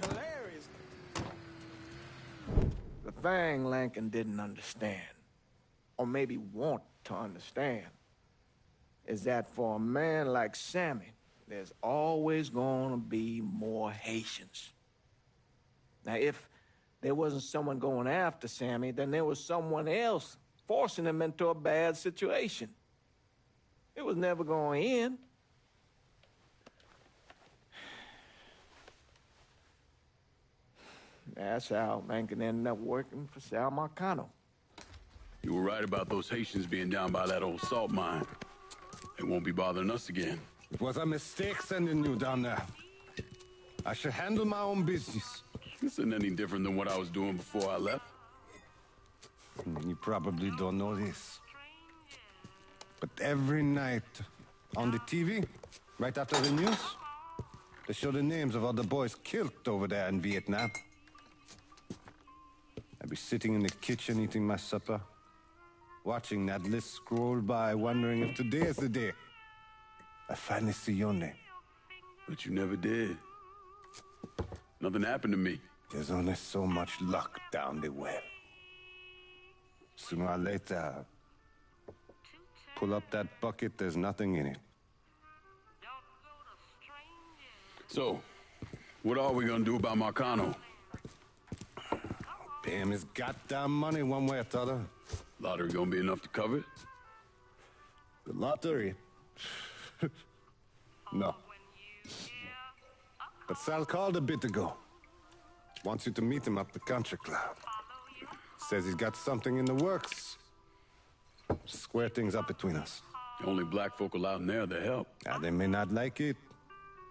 Hilarious. The thing Lincoln didn't understand, or maybe want to understand, is that for a man like Sammy, there's always gonna be more Haitians. Now, if there wasn't someone going after Sammy, then there was someone else forcing him into a bad situation. It was never going to end. That's how Lincoln ended up working for Sal Marcano. You were right about those Haitians being down by that old salt mine. They won't be bothering us again. It was a mistake sending you down there. I should handle my own business. This isn't any different than what I was doing before I left. You probably don't know this. But every night on the TV, right after the news, they show the names of all the boys killed over there in Vietnam. I'd be sitting in the kitchen eating my supper, watching that list scroll by, wondering if today is the day I finally see your name. But you never did. Nothing happened to me. There's only so much luck down the well. Sooner or later, pull up that bucket, there's nothing in it. So, what are we gonna do about Marcano? Pay him his goddamn money one way or the other. Lottery gonna be enough to cover it? The lottery? No. But Sal called a bit ago. Wants you to meet him up the country club. Says he's got something in the works. Square things up between us. The only black folk allowed in there to help. They may not like it,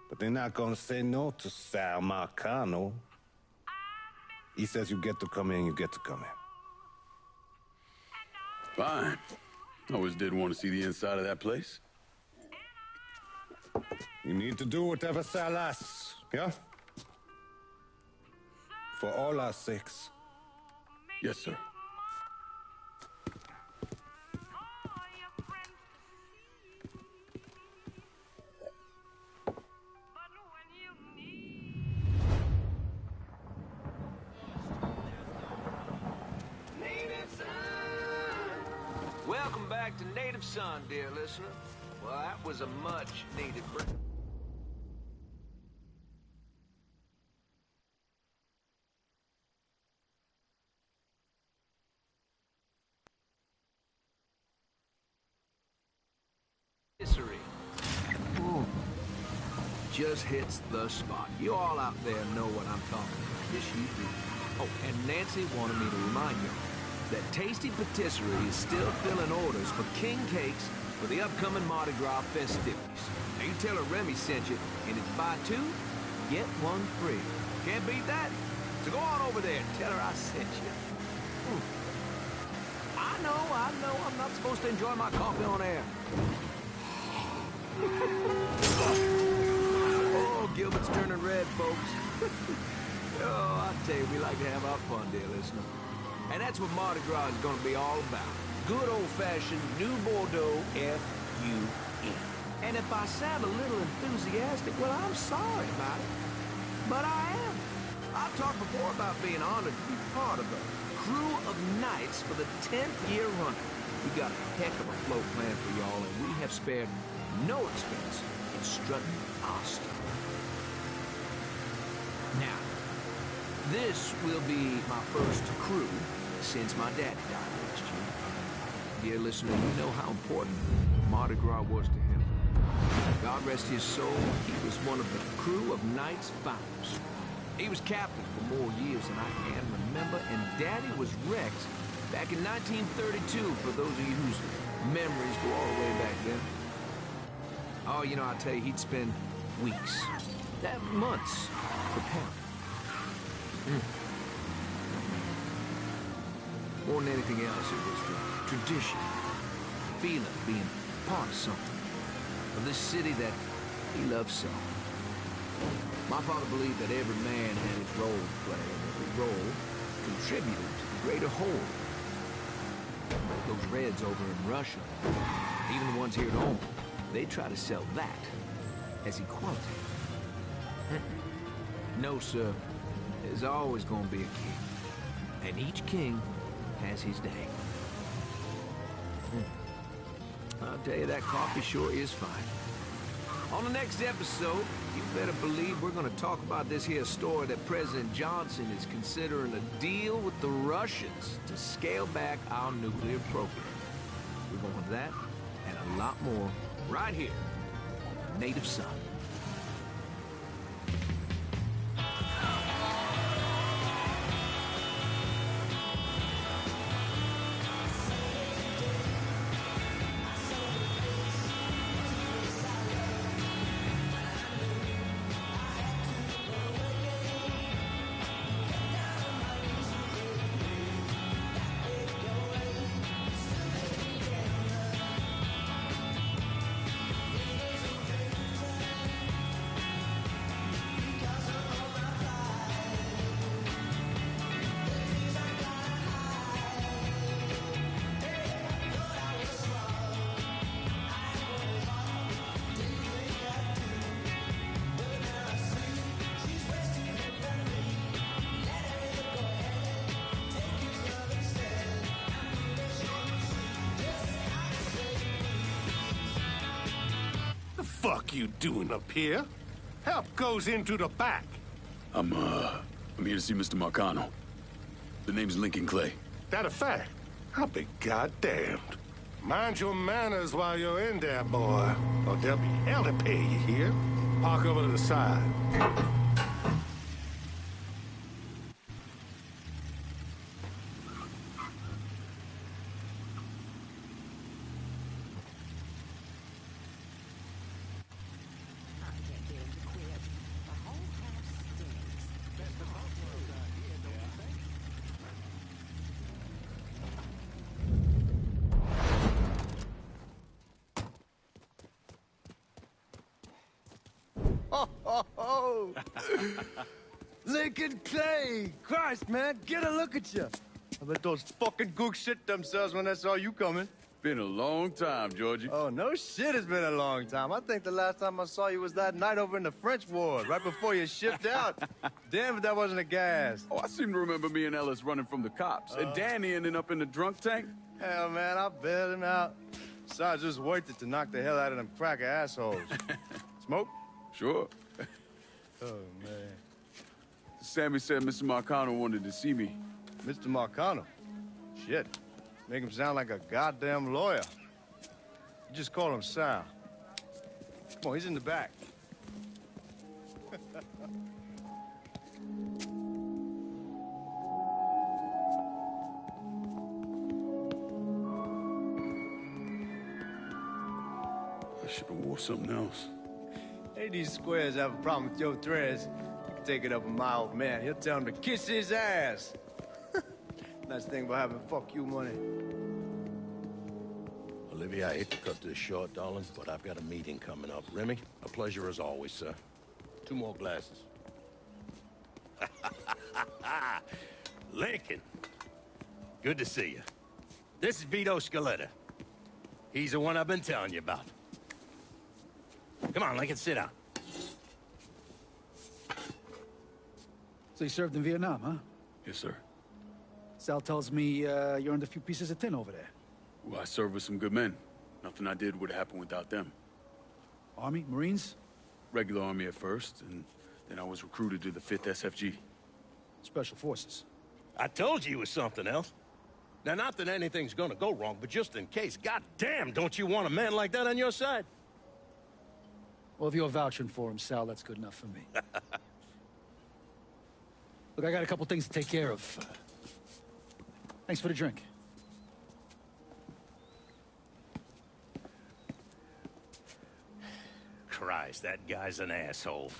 but they're not gonna say no to Sal Marcano. He says you get to come in, you get to come in. Fine. I always did want to see the inside of that place. You need to do whatever Sal asks, yeah? For all our sakes. Yes, sir. Welcome back to Native Son, dear listener. Well, that was a much-needed break. Ooh. Just hits the spot. You all out there know what I'm talking about. Yes, you do. Oh, and Nancy wanted me to remind you that Tasty Patisserie is still filling orders for king cakes for the upcoming Mardi Gras festivities. Now you tell her Remy sent you, and it's buy two, get one free. Can't beat that. So go on over there and tell her I sent you. I know, I'm not supposed to enjoy my coffee on air. Oh, Gilbert's turning red, folks. Oh, I tell you, we like to have our fun, dear listener. And that's what Mardi Gras is going to be all about. Good old-fashioned New Bordeaux F-U-N. And if I sound a little enthusiastic, well, I'm sorry about it. But I am. I've talked before about being honored to be part of the crew of knights for the 10th year running. We got a heck of a float plan for y'all, and we have spared no expense in strutting our stuff. Now, this will be my first crew since my daddy died last year. Dear listener, you know how important Mardi Gras was to him. God rest his soul, he was one of the crew of Knights founders. He was captain for more years than I can remember, and Daddy was wrecked back in 1932, for those of you whose memories go all the way back then. Oh, you know, I tell you, he'd spend weeks, months, preparing. More than anything else, it was the tradition, the feeling of being part of something, of this city that he loved so. My father believed that every man had his role to play, and every role contributed to the greater whole. Those Reds over in Russia, even the ones here at home, they try to sell that as equality. No, sir. There's always going to be a king. And each king has his day. I'll tell you, that coffee sure is fine. On the next episode, you better believe we're going to talk about this here story that President Johnson is considering a deal with the Russians to scale back our nuclear program. We're going to that and a lot more right here, Native Son. fuck you doing up here? Help goes into the back. I'm here to see Mr. Marcano. The name's Lincoln Clay. That a fact? I'll be goddamned. Mind your manners while you're in there, boy. Or there'll be hell to pay you here. Park over to the side. Oh, Lincoln Clay! Christ, man, get a look at you. I bet those fucking gooks shit themselves when they saw you coming. Been a long time, Georgie. Oh, no shit, it's been a long time. I think the last time I saw you was that night over in the French ward, right before you shipped out. Damn if that wasn't a gas. Oh, I seem to remember me and Ellis running from the cops. And Danny ending up in the drunk tank. Hell, man, I bailed him out. Besides, just worth it to knock the hell out of them cracker assholes. Smoke? Sure. Oh, man. Sammy said Mr. Marcano wanted to see me. Mr. Marcano? Shit. Make him sound like a goddamn lawyer. You just call him Sal. Come on, he's in the back. I should have wore something else. Hey, these squares have a problem with your threads. You can take it up with my old man. He'll tell him to kiss his ass. Nice thing about having fuck you money. Olivia, I hate to cut this short, darling, but I've got a meeting coming up. Remy, a pleasure as always, sir. 2 more glasses. Lincoln. Good to see you. This is Vito Scaletta. He's the one I've been telling you about. Come on, Lincoln, sit down. So you served in Vietnam, huh? Yes, sir. Sal tells me you earned a few pieces of tin over there. Well, I served with some good men. Nothing I did would have happened without them. Army? Marines? Regular Army at first, and then I was recruited to the 5th SFG. Special Forces. I told you it was something else. Now, not that anything's gonna go wrong, but just in case, goddamn, don't you want a man like that on your side? Well, if you're vouching for him, Sal, that's good enough for me. Look, I got a couple things to take care of. Thanks for the drink. Christ, that guy's an asshole.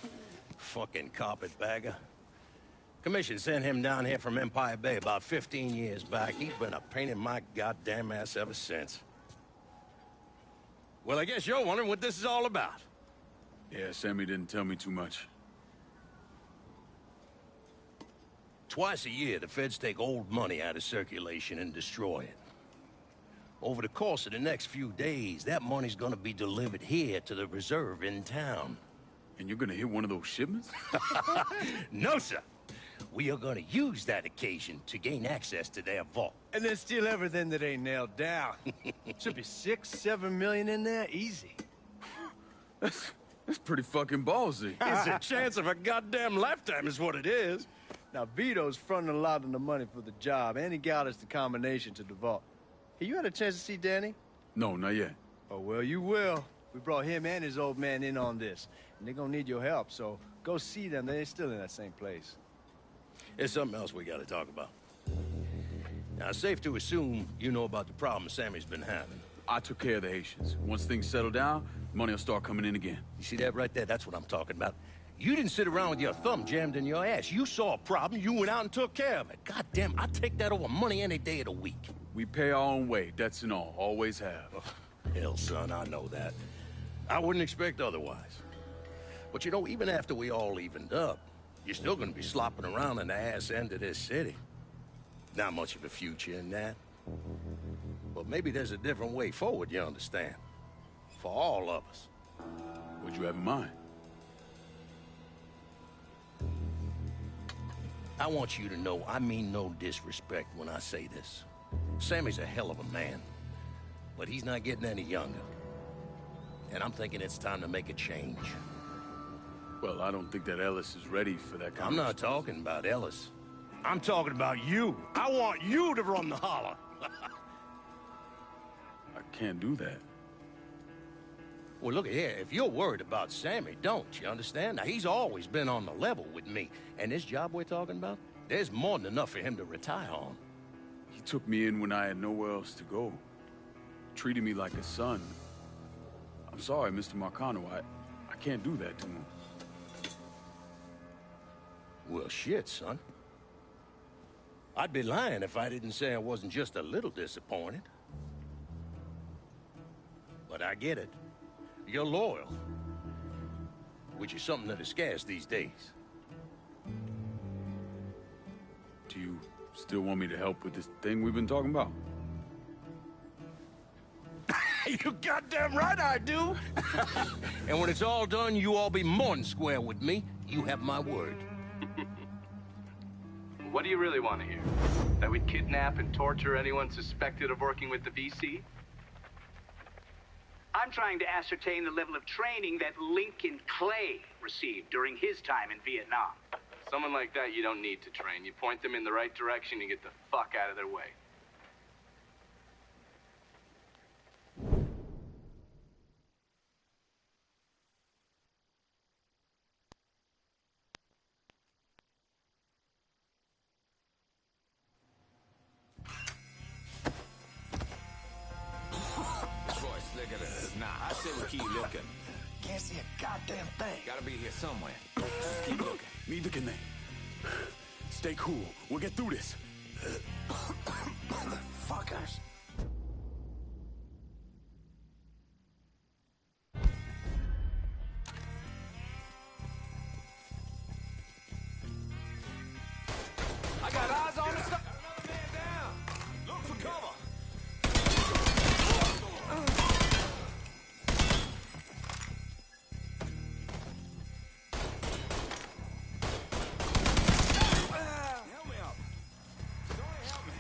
Fucking carpetbagger. Commission sent him down here from Empire Bay about 15 years back. He's been a pain in my goddamn ass ever since. Well, I guess you're wondering what this is all about. Yeah, Sammy didn't tell me too much. Twice a year, the feds take old money out of circulation and destroy it. Over the course of the next few days, that money's gonna be delivered here to the reserve in town. And you're gonna hit one of those shipments? No, sir. We are gonna use that occasion to gain access to their vault. And then steal everything that ain't nailed down. Should be 6, 7 million in there, easy. That's pretty fucking ballsy. It's a chance of a goddamn lifetime is what it is. Now, Vito's fronting a lot of the money for the job, and he got us the combination to the vault. Hey, you had a chance to see Danny? No, not yet. Oh, well, you will. We brought him and his old man in on this, and they're gonna need your help, so go see them. They're still in that same place. There's something else we gotta talk about. Now, it's safe to assume you know about the problem Sammy's been having. I took care of the Haitians. Once things settle down, money will start coming in again. You see that right there? That's what I'm talking about. You didn't sit around with your thumb jammed in your ass. You saw a problem, you went out and took care of it. Goddamn, I'd take that over money any day of the week. We pay our own way, debts and all. Always have. Oh, hell, son, I know that. I wouldn't expect otherwise. But you know, even after we all evened up, you're still gonna be slopping around in the ass end of this city. Not much of a future in that. But maybe there's a different way forward, you understand? For all of us. What'd you have in mind? I want you to know I mean no disrespect when I say this. Sammy's a hell of a man, but he's not getting any younger. And I'm thinking it's time to make a change. Well, I don't think that Ellis is ready for that kind I'm not talking about Ellis. I'm talking about you. I want you to run the holler. I can't do that. Well, look here, if you're worried about Sammy, don't you understand? Now, he's always been on the level with me. And this job we're talking about, there's more than enough for him to retire on. He took me in when I had nowhere else to go. Treated me like a son. I'm sorry, Mr. Marcano. I can't do that to him. Well, shit, son. I'd be lying if I didn't say I wasn't just a little disappointed. But I get it. You're loyal. Which is something that is scarce these days. Do you still want me to help with this thing we've been talking about? You goddamn right I do! And when it's all done, you all be more than square with me. You have my word. What do you really want to hear? That we'd kidnap and torture anyone suspected of working with the VC? I'm trying to ascertain the level of training that Lincoln Clay received during his time in Vietnam. Someone like that you don't need to train. You point them in the right direction and get the fuck out of their way. I say we keep looking. Can't see a goddamn thing. Gotta be here somewhere. Just keep looking. Neither can they. Stay cool. We'll get through this. Fuckers. I got eyes on the side. Another man down. Look for cover. Help me up. Somebody help me.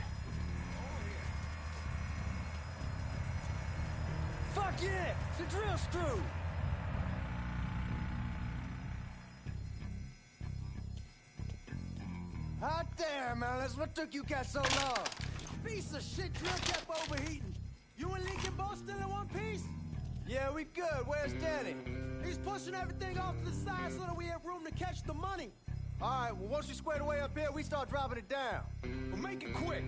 Fuck yeah! It's a drill screw! Hot damn, Alice, what took you guys so long? Piece of shit drill kept overheating. You and Lincoln both still in one piece? Yeah, we good. Where's Danny? He's pushing everything off to the side so that we have room to catch the money. All right, well, once we square away up here, we start dropping it down. Well, make it quick.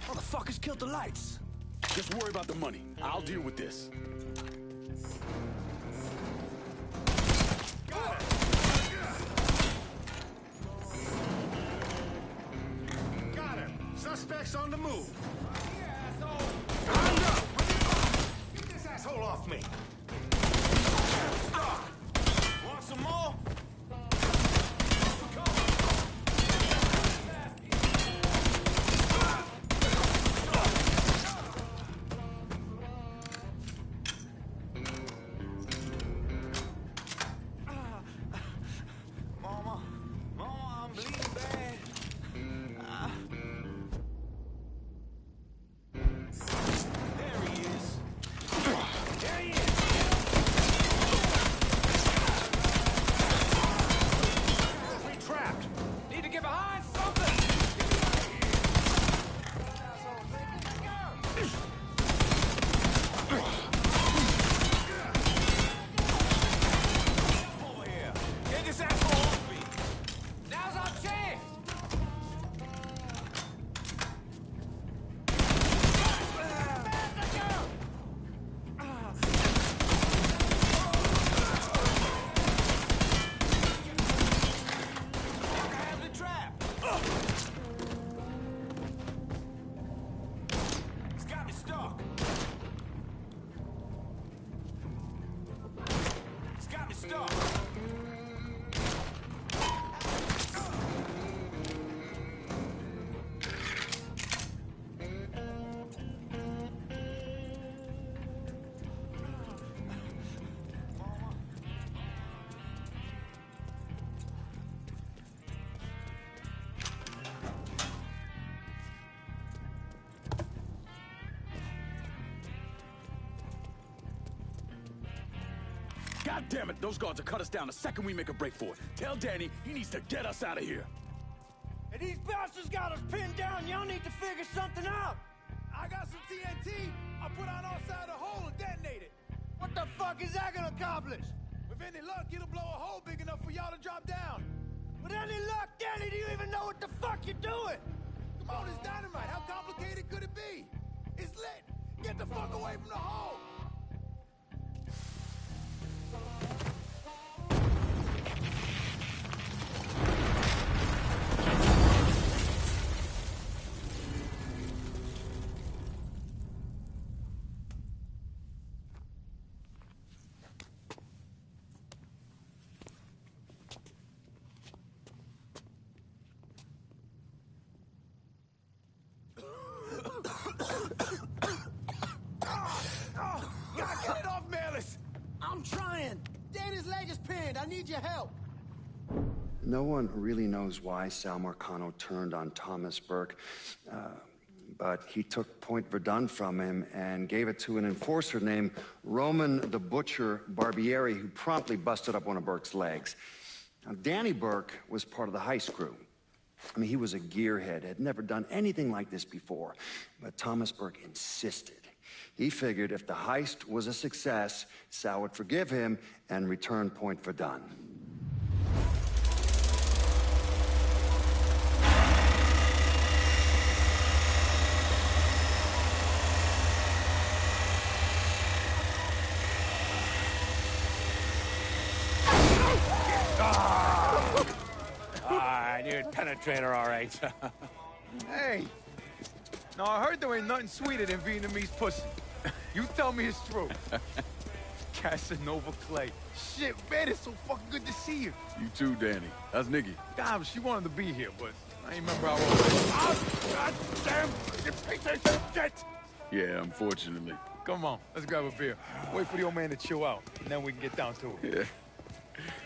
Motherfuckers killed the lights. Just worry about the money. I'll deal with this. Got it. Got him. Suspects on the move. Round up. Get this asshole off me. Stop. Want some more? God damn it, those guards will cut us down the second we make a break for it. Tell Danny he needs to get us out of here. And these bastards got us pinned down. Y'all need to figure something out. I got some TNT. I put on outside the hole and detonate it. What the fuck is that gonna accomplish? With any luck, it'll blow a hole big enough for y'all to drop down. With any luck, Danny, do you even know what the fuck you're doing? Come on, it's dynamite. How complicated could it be? It's lit. Get the fuck away from the hole. Get it off, Melis! I'm trying. Danny's leg is pinned. I need your help. No one really knows why Sal Marcano turned on Thomas Burke, but he took Point Verdun from him and gave it to an enforcer named Roman the Butcher Barbieri, who promptly busted up one of Burke's legs. Now, Danny Burke was part of the heist crew. I mean, he was a gearhead, had never done anything like this before, but Thomas Burke insisted. He figured if the heist was a success, Sal would forgive him and return Point Verdun. You'd penetrate her, all right. Hey. Now, I heard there ain't nothing sweeter than Vietnamese pussy. You tell me it's true. Casanova Clay. Shit, man, it's so fucking good to see you. You too, Danny. That's Nikki. God, she wanted to be here, but I ain't remember how old. Oh, God damn! You piece of shit! Yeah, unfortunately. Come on, let's grab a beer. Wait for the old man to chill out, and then we can get down to it. Yeah.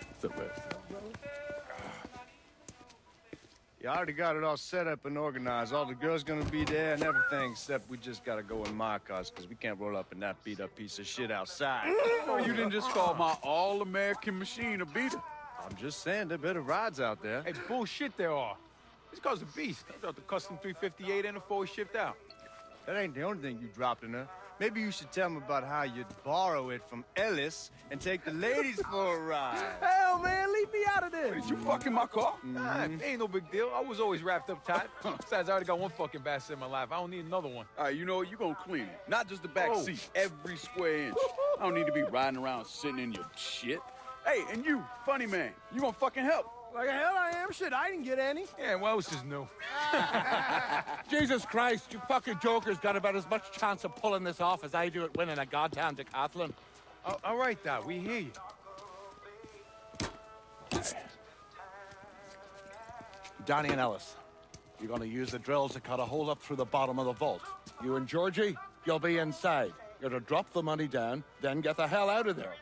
What's up, man? You already got it all set up and organized. All the girls gonna be there and everything, except we just gotta go in my cars, because we can't roll up in that beat-up piece of shit outside. Oh, you didn't just call my all-American machine a beater. I'm just saying, there are better rides out there. Hey, bullshit there are. This car's a beast. I dropped the custom 358 and a 4 shipped out. That ain't the only thing you dropped in her. Maybe you should tell me about how you'd borrow it from Ellis and take the ladies for a ride. Hell, man, leave me out of this. Wait, you fucking my car? Nah, ain't no big deal. I was always wrapped up tight. Besides, I already got one fucking bastard in my life. I don't need another one. All right, you know what? You gonna clean it. Not just the back seat, every square inch. I don't need to be riding around sitting in your shit. Hey, and you, funny man, you gonna fucking help. Like hell I am. Shit, I didn't get any. Yeah, well, it's just new. Jesus Christ, you fucking jokers got about as much chance of pulling this off as I do at winning a goddamn decathlon. All right, Doc, we hear you. Donnie and Ellis, you're gonna use the drill to cut a hole up through the bottom of the vault. You and Georgie, you'll be inside. You're to drop the money down, then get the hell out of there.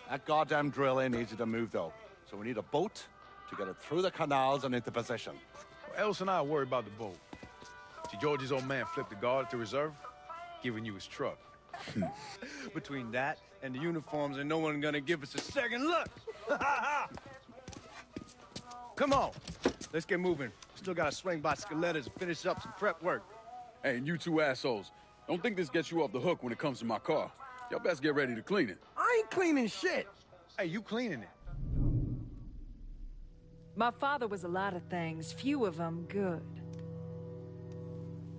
That goddamn drill ain't easy to move, though. So we need a boat to get it through the canals and into position. Well, Ellis and I are worried about the boat. See, George's old man flipped the guard at the reserve, giving you his truck. Between that and the uniforms, ain't no one gonna give us a second look. Come on, let's get moving. Still gotta swing by Skelettas and finish up some prep work. Hey, and you two assholes, don't think this gets you off the hook when it comes to my car. Y'all best get ready to clean it. I ain't cleaning shit. Hey, you cleaning it. My father was a lot of things, few of them good.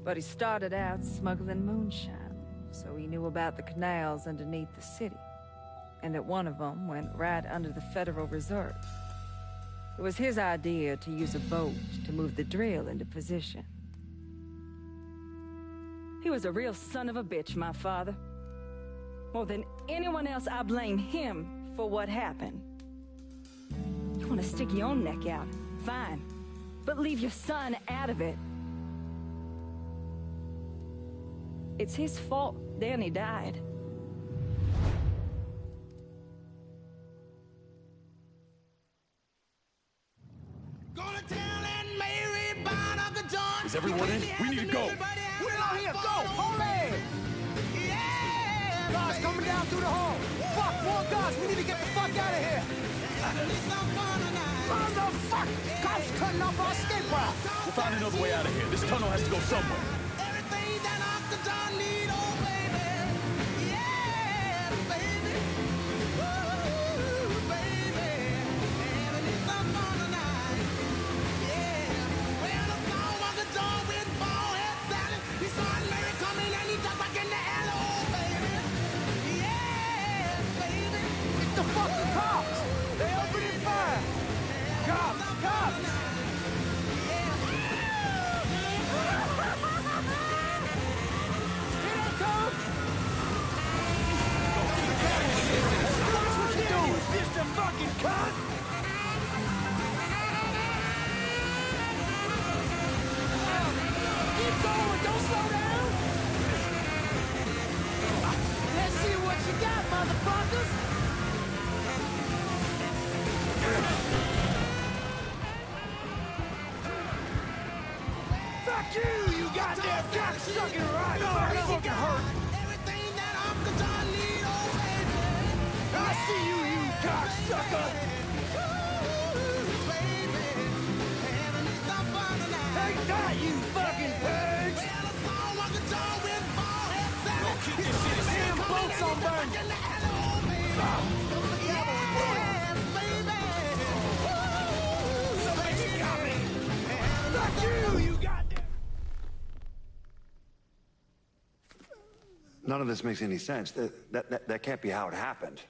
But he started out smuggling moonshine, so he knew about the canals underneath the city, and that one of them went right under the Federal Reserve. It was his idea to use a boat to move the drill into position. He was a real son of a bitch, my father. More than anyone else, I blame him for what happened. You want to stick your own neck out? Fine. But leave your son out of it. It's his fault Danny died. Is everyone in? We need to go. We're out here. Go! Hurry! Guards coming down through the hall. Fuck, more guards. We need to get the fuck out of here. Motherfuck! Cops cutting off our escape route. We'll find another way out of here. This tunnel has to go somewhere. Everything that Uncle John need, oh baby. Yeah, baby. Ooh, baby. Having it some fun tonight. Yeah. Well, the song Uncle John with ball head salad. He saw a lady coming and he jumped back in the alley, oh baby. Yeah, baby. It's the fucking cops. They opening fire. Cops, cops. Just a fucking cunt! Keep going, don't slow down! Let's see what you got, motherfuckers! Fuck you, you goddamn cocksucking right! No, that fucking hurt! Everything that Uncle John need, oh baby! I see you, you cocksucker! Take that, you fucking pigs! Damn boats on burn! Somebody got me! Fuck you, you goddamn... None of this makes any sense. That can't be how it happened.